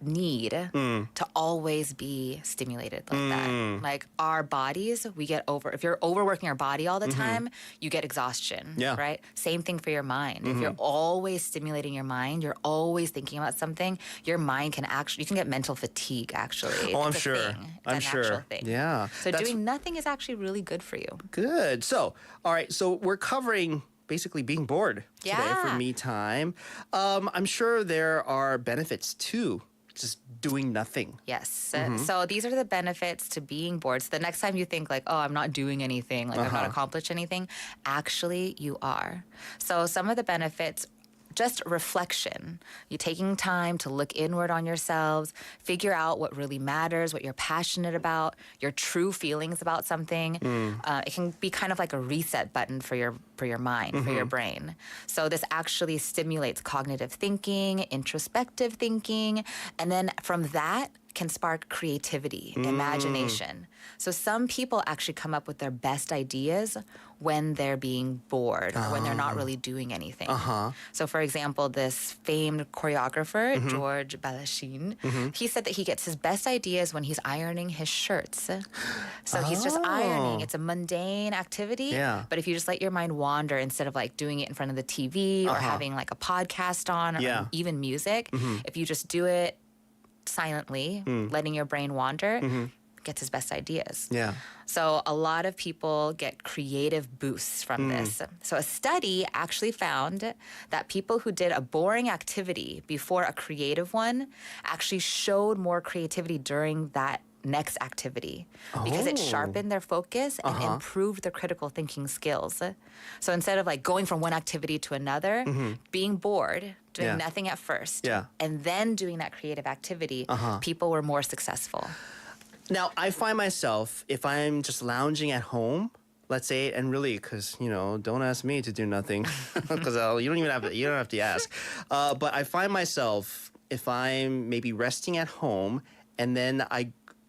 need to always be stimulated like that. Like our bodies, if you're overworking your body all the time, you get exhaustion, right? Same thing for your mind. If you're always stimulating your mind, you're always thinking about something, your mind you can get mental fatigue actually. Oh, It's a thing. I'm It's an sure. actual thing. Yeah. So doing nothing is actually really good for you. Good. So, all right. So we're covering basically being bored today for me time. I'm sure there are benefits too. Just doing nothing. Yes. So these are the benefits to being bored. So the next time you think like, oh, I'm not doing anything, like I've not accomplished anything, actually you are. So some of the benefits, just reflection. You're taking time to look inward on yourselves, figure out what really matters, what you're passionate about, your true feelings about something. It can be kind of like a reset button for your mind, for your brain. So this actually stimulates cognitive thinking, introspective thinking, and then from that, can spark creativity, imagination. So some people actually come up with their best ideas when they're being bored or when they're not really doing anything. So for example, this famed choreographer, George Balashin, he said that he gets his best ideas when he's ironing his shirts. So he's just ironing. It's a mundane activity, but if you just let your mind wander instead of like doing it in front of the TV or having like a podcast on or even music, if you just do it silently, letting your brain wander, gets his best ideas. So a lot of people get creative boosts from this. So a study actually found that people who did a boring activity before a creative one actually showed more creativity during that next activity because it sharpened their focus and improved their critical thinking skills. So instead of like going from one activity to another, being bored, doing nothing at first, and then doing that creative activity, people were more successful. Now, I find myself, if I'm just lounging at home, let's say, and really, because, you know, don't ask me to do nothing, because you don't have to ask. But I find myself, if I'm maybe resting at home, and then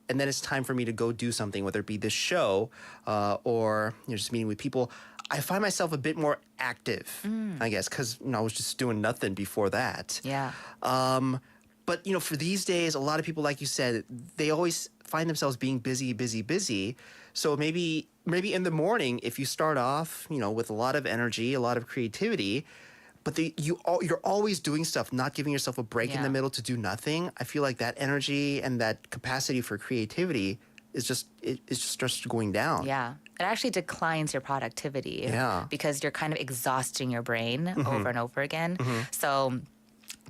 it's time for me to go do something, whether it be this show or just meeting with people, I find myself a bit more active, I guess, because I was just doing nothing before that. But, for these days, a lot of people, like you said, they always find themselves being busy. So maybe in the morning, if you start off, with a lot of energy, a lot of creativity, but you're always doing stuff, not giving yourself a break in the middle to do nothing. I feel like that energy and that capacity for creativity is just starts going down. It actually declines your productivity because you're kind of exhausting your brain over and over again. So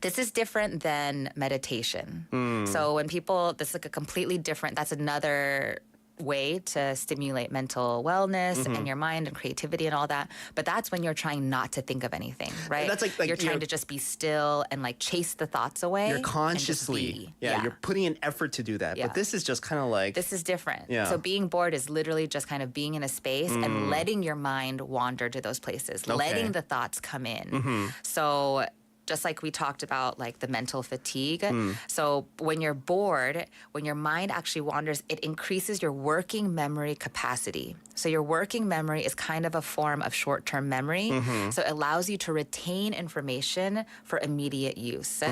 this is different than meditation. So when this is like a completely different, that's another way to stimulate mental wellness and your mind and creativity and all that. But that's when you're trying not to think of anything, right? That's like you're trying to just be still and like chase the thoughts away. You're consciously, you're putting an effort to do that. But this is just kind of like... This is different. So being bored is literally just kind of being in a space and letting your mind wander to those places, letting the thoughts come in. So just like we talked about, like the mental fatigue. So when you're bored, when your mind actually wanders, it increases your working memory capacity. So your working memory is kind of a form of short-term memory. So it allows you to retain information for immediate use.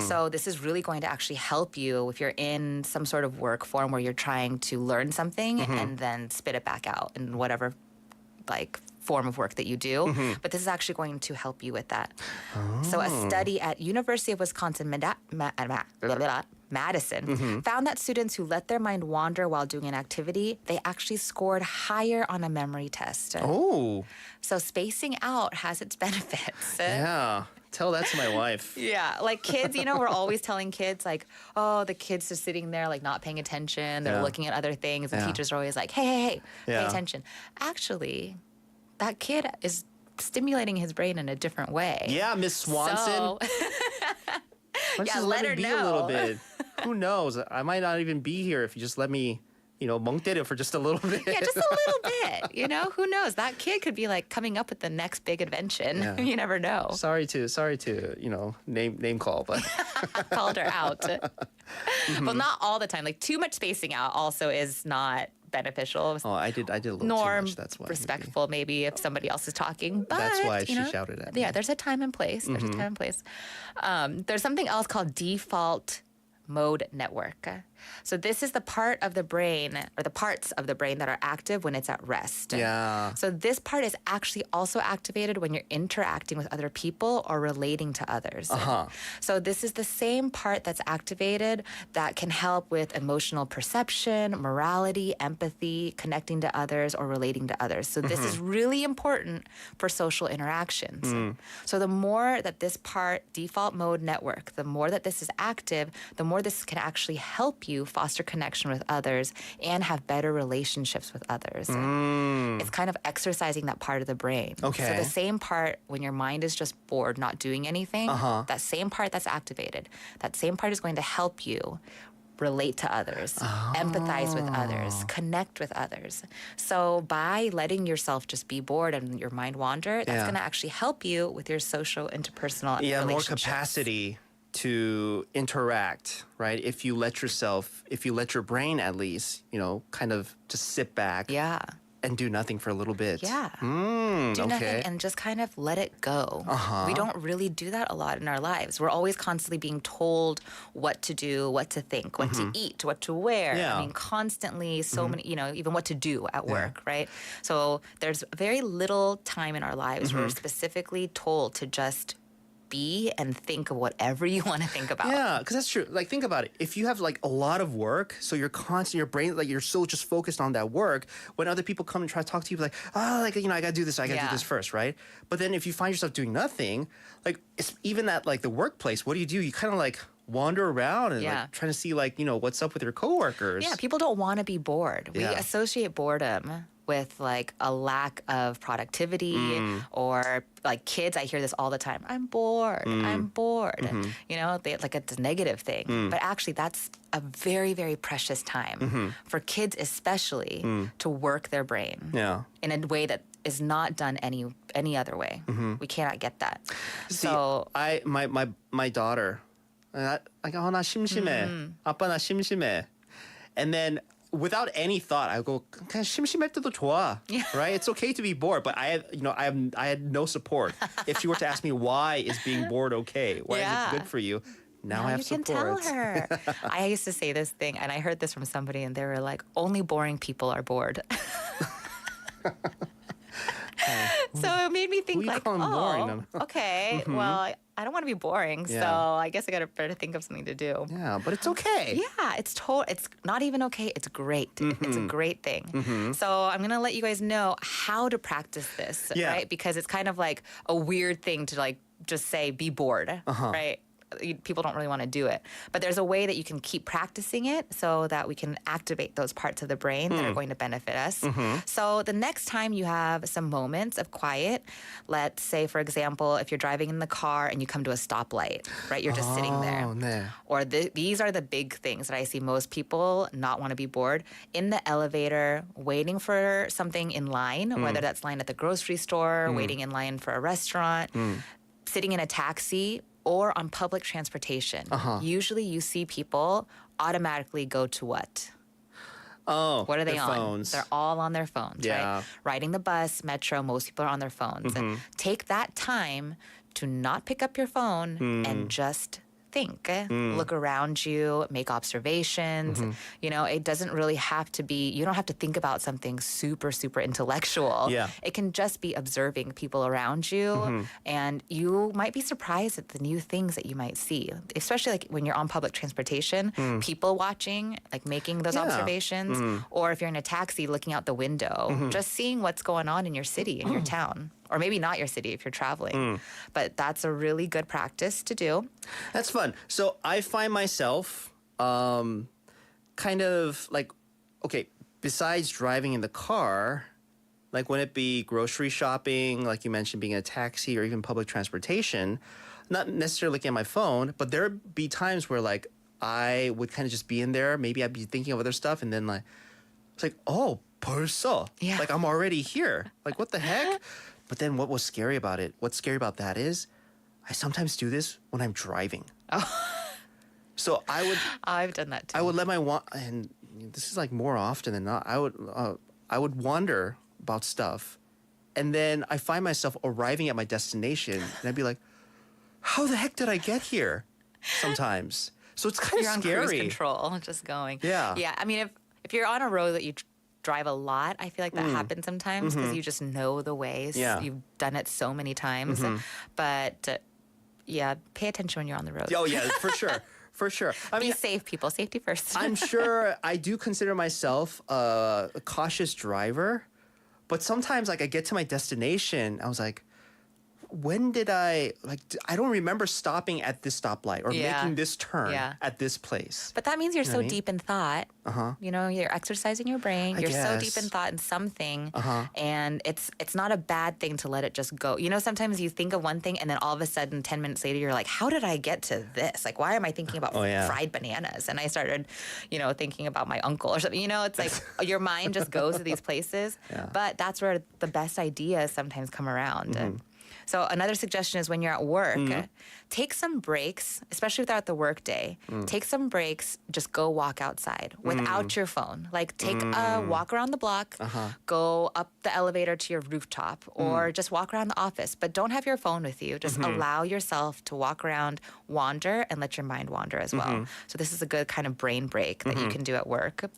So this is really going to actually help you if you're in some sort of work form where you're trying to learn something and then spit it back out in whatever like form of work that you do, but this is actually going to help you with that. So a study at University of Wisconsin Madison found that students who let their mind wander while doing an activity, they actually scored higher on a memory test. So spacing out has its benefits. Tell that to my wife. Like kids, we're always telling kids like, oh, the kids are sitting there like not paying attention. They're looking at other things. And teachers are always like, hey, pay attention. Actually, that kid is stimulating his brain in a different way. Miss Swanson. Let her be a little bit. Who knows? I might not even be here if you just let me, 멍 for just a little bit. Just a little bit. Who knows? That kid could be like coming up with the next big invention. You never know. Sorry to name call, but called her out. Well, not all the time. Like too much spacing out also is not beneficial. Oh, I did a little too much. That's why. Respectful, maybe if somebody else is talking. But that's why she shouted at me. There's a time and place. There's a time and place. There's something else called default mode network. So this is the part of the brain, or the parts of the brain that are active when it's at rest. So this part is actually also activated when you're interacting with other people or relating to others. So this is the same part that's activated that can help with emotional perception, morality, empathy, connecting to others, or relating to others. So this is really important for social interactions. So the more that this part, default mode network, the more that this is active, the more this can actually help you foster connection with others and have better relationships with others. It's kind of exercising that part of the brain. So the same part when your mind is just bored, not doing anything, that same part that's activated, that same part is going to help you relate to others, empathize with others, connect with others. So by letting yourself just be bored and your mind wander, that's going to actually help you with your social, interpersonal relationships. More capacity to interact, right? If you let your brain at least, kind of just sit back. Yeah. And do nothing for a little bit. Yeah. Do nothing and just kind of let it go. We don't really do that a lot in our lives. We're always constantly being told what to do, what to think, what to eat, what to wear. Yeah. I mean, constantly so many, even what to do at work, right? So there's very little time in our lives where we're specifically told to just be and think of whatever you want to think about. Yeah, because that's true. Like, think about it. If you have like a lot of work, so you're constant, your brain, like you're so just focused on that work. When other people come and try to talk to you, like, I gotta do this, I gotta do this first, right? But then if you find yourself doing nothing, like it's even at like the workplace, what do? You kind of like wander around and like trying to see like what's up with your coworkers. Yeah, people don't want to be bored. We associate boredom with like a lack of productivity or like kids, I hear this all the time. I'm bored. I'm bored. It's a negative thing. But actually that's a very, very precious time for kids especially to work their brain in a way that is not done any other way. We cannot get that. See, so my daughter, like, 나 심심해. 아빠 나 심심해. And then without any thought, I go, 그냥 심심할 때도 좋아, right? It's okay to be bored, but I had no support. If she were to ask me why is being bored okay, why is it good for you? Now I have you support. can tell her. I used to say this thing, and I heard this from somebody, and they were like, only boring people are bored. So it made me think like, boring? Okay, well, I don't want to be boring, so I guess I better think of something to do. Yeah, but it's okay. Yeah, it's not even okay. It's great. It's a great thing. So I'm gonna let you guys know how to practice this, right? Because it's kind of like a weird thing to like just say be bored, right? People don't really want to do it. But there's a way that you can keep practicing it so that we can activate those parts of the brain that are going to benefit us. So the next time you have some moments of quiet, let's say, for example, if you're driving in the car and you come to a stoplight, right? You're just sitting there. 네. Or these are the big things that I see most people not want to be bored. In the elevator, waiting for something in line, whether that's line at the grocery store, waiting in line for a restaurant, sitting in a taxi, or on public transportation. Usually you see people automatically go to what? Oh, what are they their on? phones. They're all on their phones, right? Riding the bus, metro, most people are on their phones. Take that time to not pick up your phone and just think. Look around you, make observations. It doesn't really have to be, you don't have to think about something super, super intellectual. It can just be observing people around you. And you might be surprised at the new things that you might see, especially like when you're on public transportation, people watching, like making those observations. Or if you're in a taxi looking out the window, just seeing what's going on in your city, in your town. Or maybe not your city if you're traveling. But that's a really good practice to do. That's fun. So I find myself kind of like, okay, besides driving in the car, like when it be grocery shopping, like you mentioned, being in a taxi or even public transportation, not necessarily looking at my phone, but there'd be times where like I would kind of just be in there. Maybe I'd be thinking of other stuff and then like, it's like, oh, 벌써. Like I'm already here. Like what the heck? But then what's scary about that is I sometimes do this when I'm driving. So I've done that too. I would let and this is like more often than not, I would wonder about stuff. And then I find myself arriving at my destination and I'd be like, how the heck did I get here? Sometimes. So it's kind of scary. You're on cruise control, just going. Yeah. Yeah, I mean, if you're on a road that you drive a lot, I feel like that happens sometimes because you just know the ways. You've done it so many times. But pay attention when you're on the road. Oh yeah, for sure. For sure. Be safe, people. Safety first. I'm sure I do consider myself a cautious driver, but sometimes like I get to my destination, I was like, when did I don't remember stopping at this stoplight or making this turn at this place. But that means you're so deep in thought. You're exercising your brain. You're so deep in thought in something. And it's not a bad thing to let it just go. Sometimes you think of one thing and then all of a sudden 10 minutes later you're like, how did I get to this? Like, why am I thinking about fried bananas? And I started, thinking about my uncle or something. It's like your mind just goes to these places. But that's where the best ideas sometimes come around. So another suggestion is when you're at work, take some breaks, especially throughout the work day. Take some breaks, just go walk outside without your phone. Like take a walk around the block, go up the elevator to your rooftop, or just walk around the office. But don't have your phone with you. Just allow yourself to walk around, wander, and let your mind wander as well. So this is a good kind of brain break that you can do at work.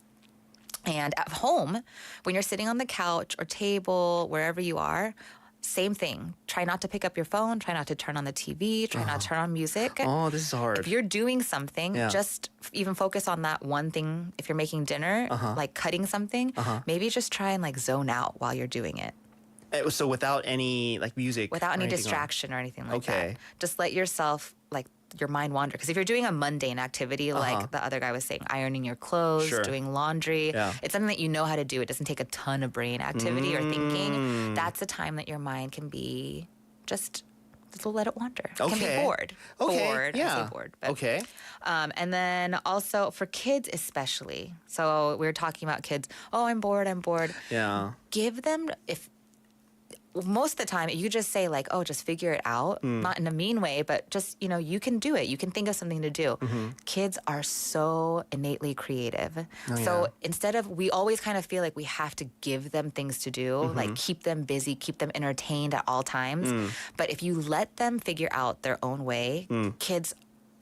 And at home, when you're sitting on the couch or table, wherever you are, same thing. Try not to pick up your phone. Try not to turn on the TV. Try not to turn on music. Oh, this is hard. If you're doing something, just even focus on that one thing. If you're making dinner, like cutting something, maybe just try and like zone out while you're doing it. So without any like music, without any distraction or anything like that. Just let yourself like your mind wander. Because if you're doing a mundane activity, like the other guy was saying, ironing your clothes, doing laundry, it's something that you know how to do. It doesn't take a ton of brain activity or thinking. That's the time that your mind can be just let it wander. It can be bored. Bored. I say bored. But, and then also for kids especially. So we were talking about kids. Oh, I'm bored. I'm bored. Yeah. Give them, most of the time, you just say like, oh, just figure it out. Not in a mean way, but just, you can do it. You can think of something to do. Kids are so innately creative. So instead of, we always kind of feel like we have to give them things to do, like keep them busy, keep them entertained at all times. But if you let them figure out their own way, kids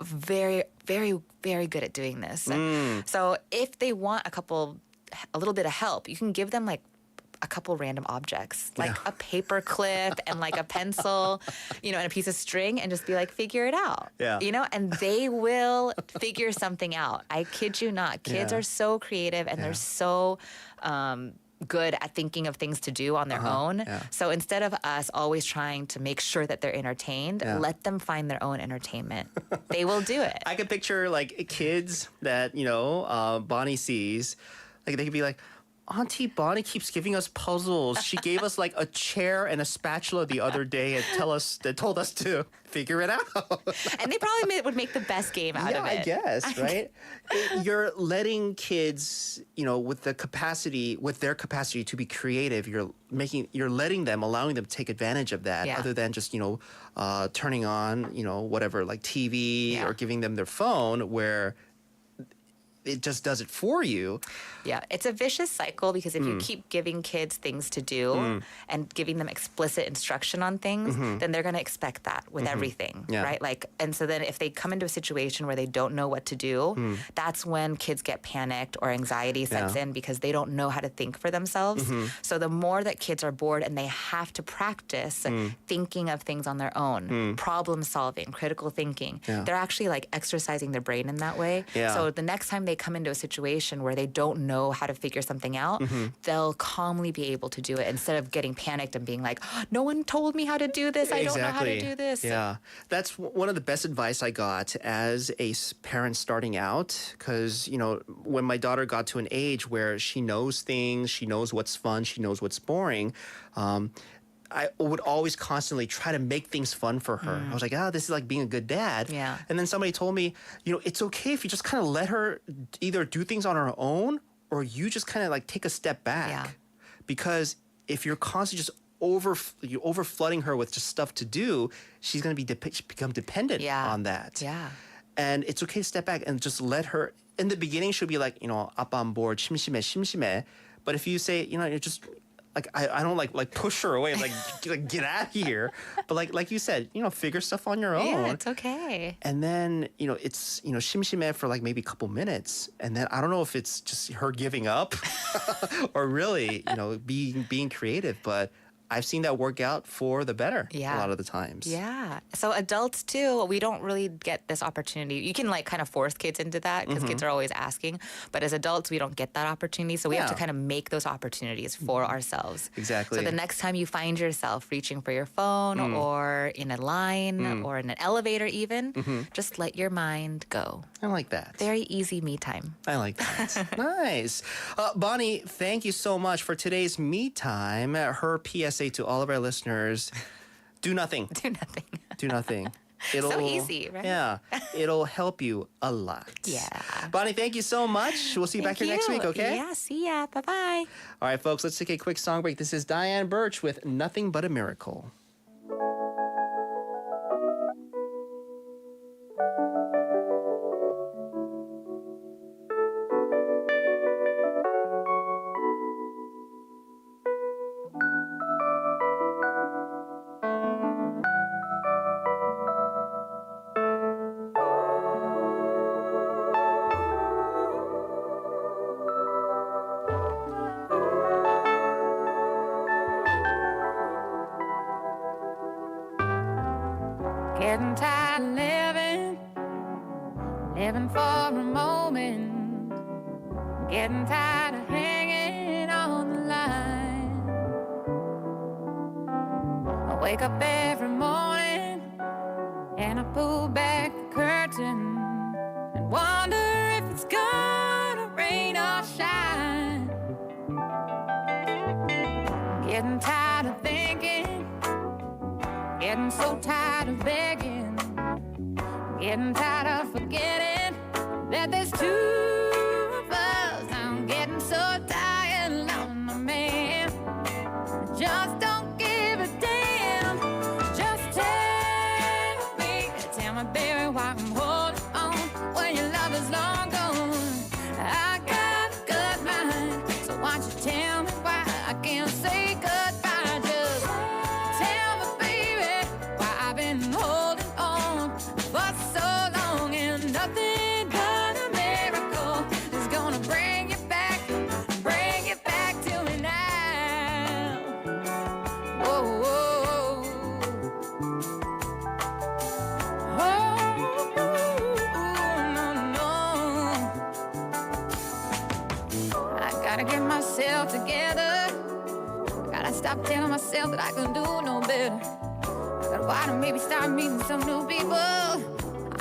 very, very, very good at doing this. So if they want a little bit of help, you can give them like a couple random objects, like a paper clip and like a pencil, and a piece of string, and just be like, figure it out. And they will figure something out. I kid you not. Kids are so creative and they're so good at thinking of things to do on their own. So instead of us always trying to make sure that they're entertained, let them find their own entertainment. They will do it. I could picture like kids that, Bonnie sees, like they could be like, Auntie Bonnie keeps giving us puzzles. She gave us like a chair and a spatula the other day and told us to figure it out. And they probably would make the best game out of it. Yeah, I guess, right? You're letting kids, with their capacity to be creative, you're letting them, allowing them to take advantage of that, other than just, turning on, whatever, like TV or giving them their phone where it just does it for you. Yeah, it's a vicious cycle because if you keep giving kids things to do and giving them explicit instruction on things, then they're going to expect that with everything, right? Like, and so then if they come into a situation where they don't know what to do, that's when kids get panicked or anxiety sets in because they don't know how to think for themselves. So the more that kids are bored and they have to practice thinking of things on their own, problem solving, critical thinking, they're actually like exercising their brain in that way. So the next time they come into a situation where they don't know how to figure something out, they'll calmly be able to do it instead of getting panicked and being like, oh, no one told me how to do this. I don't know how to do this. Yeah. That's one of the best advice I got as a parent starting out because, when my daughter got to an age where she knows things, she knows what's fun, she knows what's boring, I would always constantly try to make things fun for her. I was like, this is like being a good dad. Yeah. And then somebody told me, it's okay if you just kind of let her either do things on her own or you just kind of like take a step back. Yeah. Because if you're constantly just over flooding her with just stuff to do, she's going to become dependent on that. Yeah. And it's okay to step back and just let her. In the beginning, she'll be like, 아빠 I'm bored, 심심해. But if you say, you're just like I don't like push her away, like get out of here. But like you said, figure stuff on your own. Yeah, it's okay. And then it's 심심해 for like maybe a couple minutes, and then I don't know if it's just her giving up or really being creative, but I've seen that work out for the better a lot of the times. Yeah. So adults too, we don't really get this opportunity. You can like kind of force kids into that because kids are always asking. But as adults, we don't get that opportunity. So we have to kind of make those opportunities for ourselves. Exactly. So the next time you find yourself reaching for your phone or in a line or in an elevator even, just let your mind go. I like that. Very easy me time. I like that. Nice. Bonnie, thank you so much for today's me time. Her PSA to all of our listeners, do nothing. Do nothing. Do nothing. So easy, right? Yeah. It'll help you a lot. Yeah. Bonnie, thank you so much. We'll see you back here next week, okay? Yeah, see ya. Bye-bye. All right, folks, let's take a quick song break. This is Diane Birch with Nothing But a Miracle. Getting tired of living for a moment. Getting tired of hanging on the line. I wake up every morning and I pull back the curtain and wonder if it's gonna rain or shine. Getting tired of thinking, getting so tired of begging, getting tired of forgetting that there's two of us. I'm getting so tired of loving my man. I just don't give a damn. Just tell me, baby, why I'm holding on when your love is long gone. I got a good mind, so why don't you tell me why I can't say goodbye? Just tell me, baby, why I've been holding on for so long and nothing but a miracle is gonna bring you back to me now. Whoa, whoa, oh, no, no. I gotta get myself together. Gotta stop telling myself that I can do no better. I gotta go out and maybe start meeting some new people. I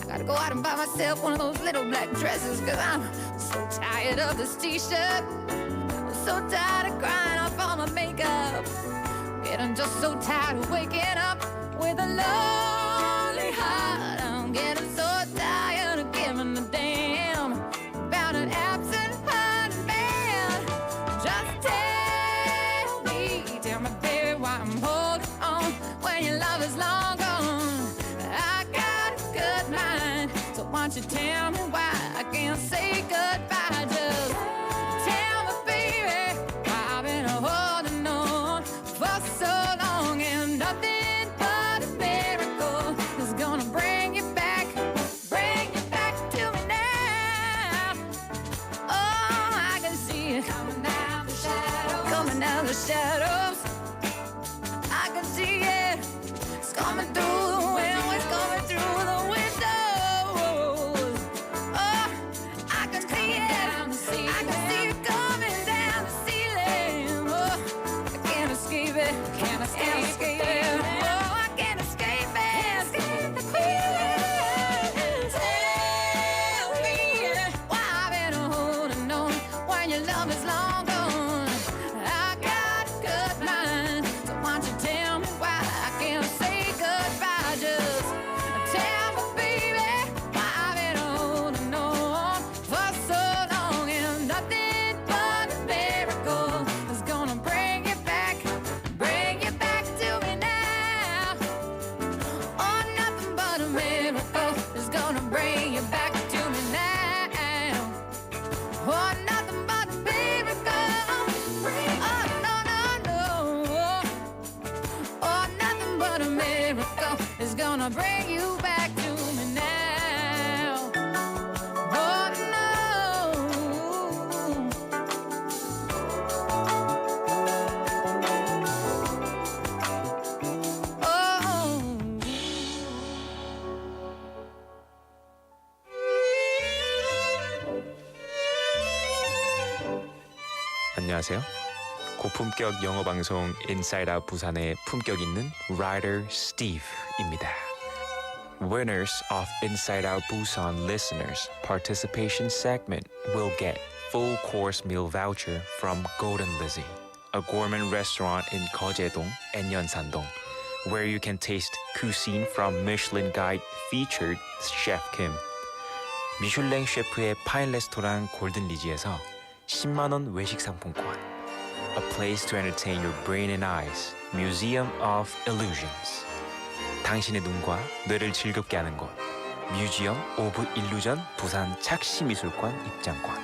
gotta go out and buy myself one of those little black dresses, cause I'm so tired of this t-shirt. I'm so tired of crying off all my makeup. Getting just so tired of waking up with a lonely heart. I'm getting so tired of giving a damn about an absent heart man. Just tell me, baby, why I'm holding on when your love is long gone. I got a good mind, so why don't you tell me why I can't say goodbye? Just tell me, baby, why I've been holding on for so long and nothing but a miracle is gonna bring you back to me now. Oh, I can see it coming down the shadows. I can see it. It's coming through the window. It's coming through the windows. Oh, I can see it. I can see it coming down the ceiling. Oh, I can't escape it. Can't escape it. Oh, I can't escape it. Escape the feeling. Tell me why I've been holding on when your love is long gone. I got a good mind, so why don't you tell me why I can't say goodbye? Just tell me, baby, why I've been holding on for so long and nothing but a miracle is gonna bring you back to me now. Oh, nothing but a miracle is gonna bring you back to me now. Oh, nothing but a miracle. Oh, no. Oh, nothing but a miracle is gonna bring you back to me now. Oh, no. 안녕하세요. 고품격 영어 방송 Inside Out 부산의 품격 있는 Writer Steve입니다. Winners of Inside Out Busan listeners participation segment will get full course meal voucher from Golden Lizzie, a gourmet restaurant in 거제동 and 연산동, where you can taste cuisine from Michelin Guide featured Chef Kim. 미슐랭 셰프의 파인 레스토랑 골든 리지에서 10만 원 외식 상품권. A place to entertain your brain and eyes. Museum of Illusions. 당신의 눈과 뇌를 즐겁게 하는 곳. Museum of Illusion 부산 착시미술관 입장권.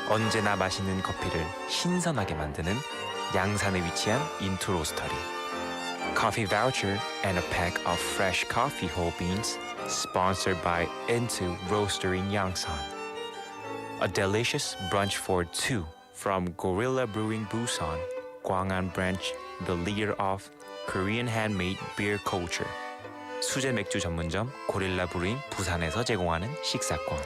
언제나 맛있는 커피를 신선하게 만드는 양산에 위치한 인투 로스터리. Coffee voucher and a pack of fresh coffee whole beans sponsored by Into Roastery in Yangsan. A delicious brunch for two from Gorilla Brewing Busan, Gwangan branch, the leader of Korean handmade beer culture. 수제 맥주 전문점 고릴라 브루잉 부산에서 제공하는 식사권.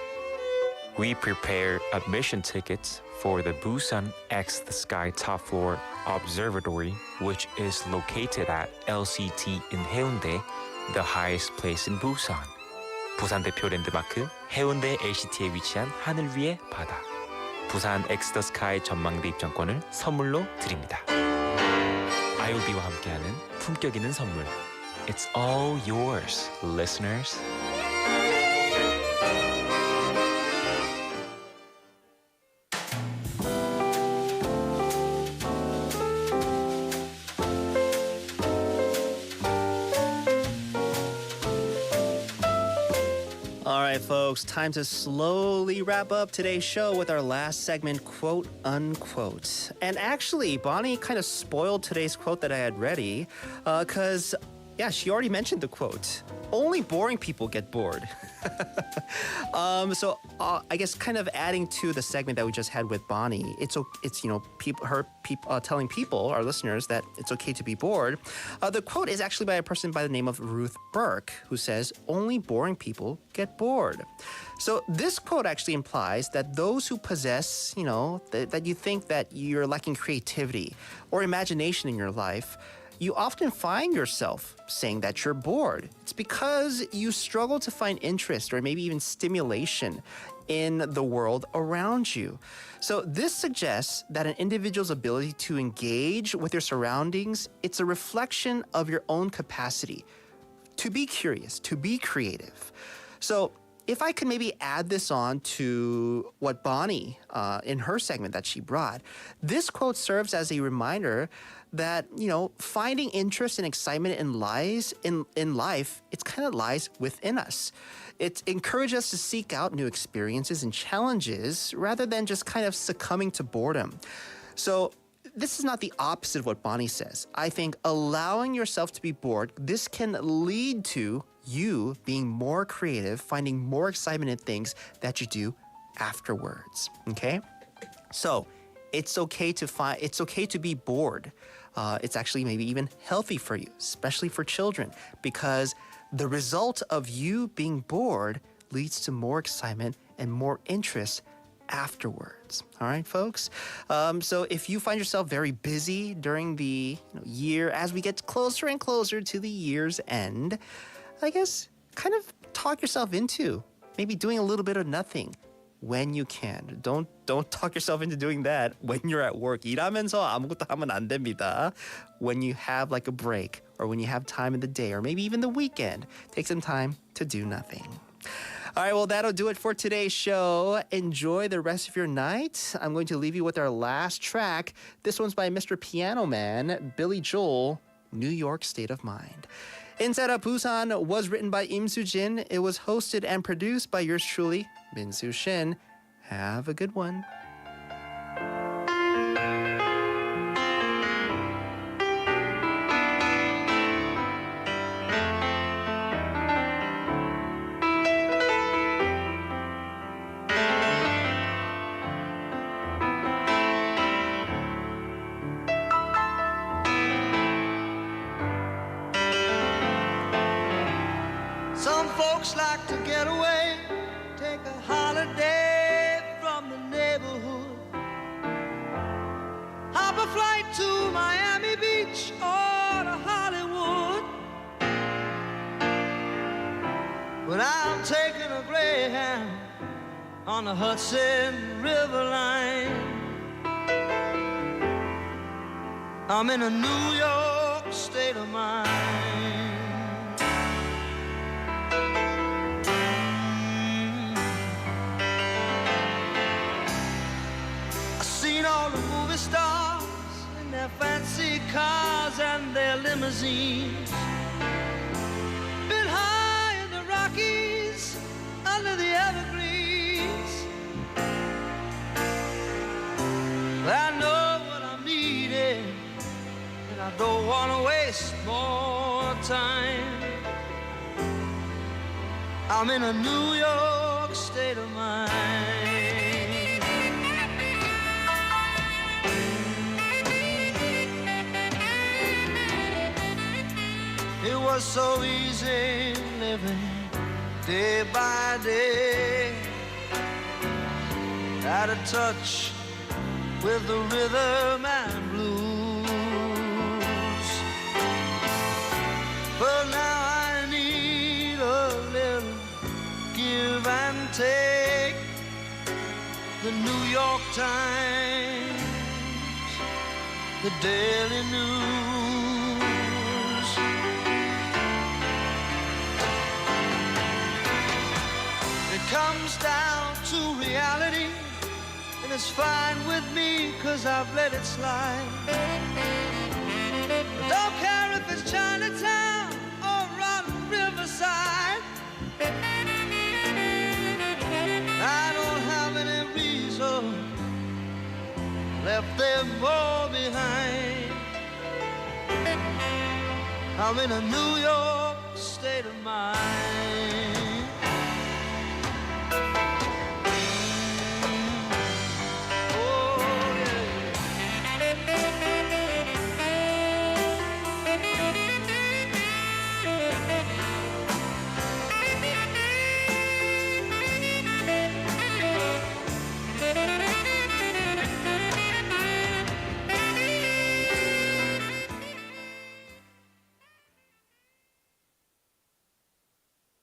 We prepare admission tickets for the Busan X the Sky Top Floor Observatory, which is located at LCT in Haeundae, the highest place in Busan. 부산 대표 랜드마크 해운대 LCT에 위치한 하늘 위의 바다. 부산 X the Sky 전망대 입장권을 선물로 드립니다. IOB와 함께하는 품격 있는 선물. It's all yours, listeners. All right, folks, time to slowly wrap up today's show with our last segment, quote unquote. And actually, Bonnie kind of spoiled today's quote that I had ready because, yeah, she already mentioned the quote. Only boring people get bored. So I guess kind of adding to the segment that we just had with Bonnie, it's telling people, our listeners, that it's okay to be bored. The quote is actually by a person by the name of Ruth Burke, who says, "Only boring people get bored." So this quote actually implies that those who possess, that you think that you're lacking creativity or imagination in your life, you often find yourself saying that you're bored. It's because you struggle to find interest or maybe even stimulation in the world around you. So this suggests that an individual's ability to engage with their surroundings, it's a reflection of your own capacity to be curious, to be creative. So if I could maybe add this on to what Bonnie, in her segment that she brought, this quote serves as a reminder that, finding interest and excitement in life, it kind of lies within us. It encourages us to seek out new experiences and challenges rather than just kind of succumbing to boredom. So this is not the opposite of what Bonnie says. I think allowing yourself to be bored, this can lead to you being more creative, finding more excitement in things that you do afterwards. Okay? So it's okay to be bored. It's actually maybe even healthy for you, especially for children, because the result of you being bored leads to more excitement and more interest afterwards. All right, folks? So if you find yourself very busy during the year, as we get closer and closer to the year's end, I guess kind of talk yourself into maybe doing a little bit of nothing when you can. Don't talk yourself into doing that when you're at work. 일하면서 아무것도 하면 안 됩니다. When you have like a break or when you have time in the day or maybe even the weekend, take some time to do nothing. All right, well, that'll do it for today's show. Enjoy the rest of your night. I'm going to leave you with our last track. This one's by Mr. Piano Man, Billy Joel, New York State of Mind. Inside Out Busan was written by Im Soo-jin. It was hosted and produced by yours truly, Min Soo-shin. Have a good one. Some folks like to get away, take a holiday from the neighborhood. Hop a flight to Miami Beach or to Hollywood. But I'm taking a Greyhound on the Hudson River line. I'm in a New York state of mind. All the movie stars in their fancy cars and their limousines. Been high in the Rockies under the evergreens. I know what I'm needing, and I don't want to waste more time. I'm in a New York state of mind. It was so easy living day by day, out of touch with the rhythm and blues. But now I need a little give and take. The New York Times, the Daily News. It comes down to reality, and it's fine with me, 'cause I've let it slide. I don't care if it's Chinatown or on Riverside. I don't have any reason left them all behind. I'm in a New York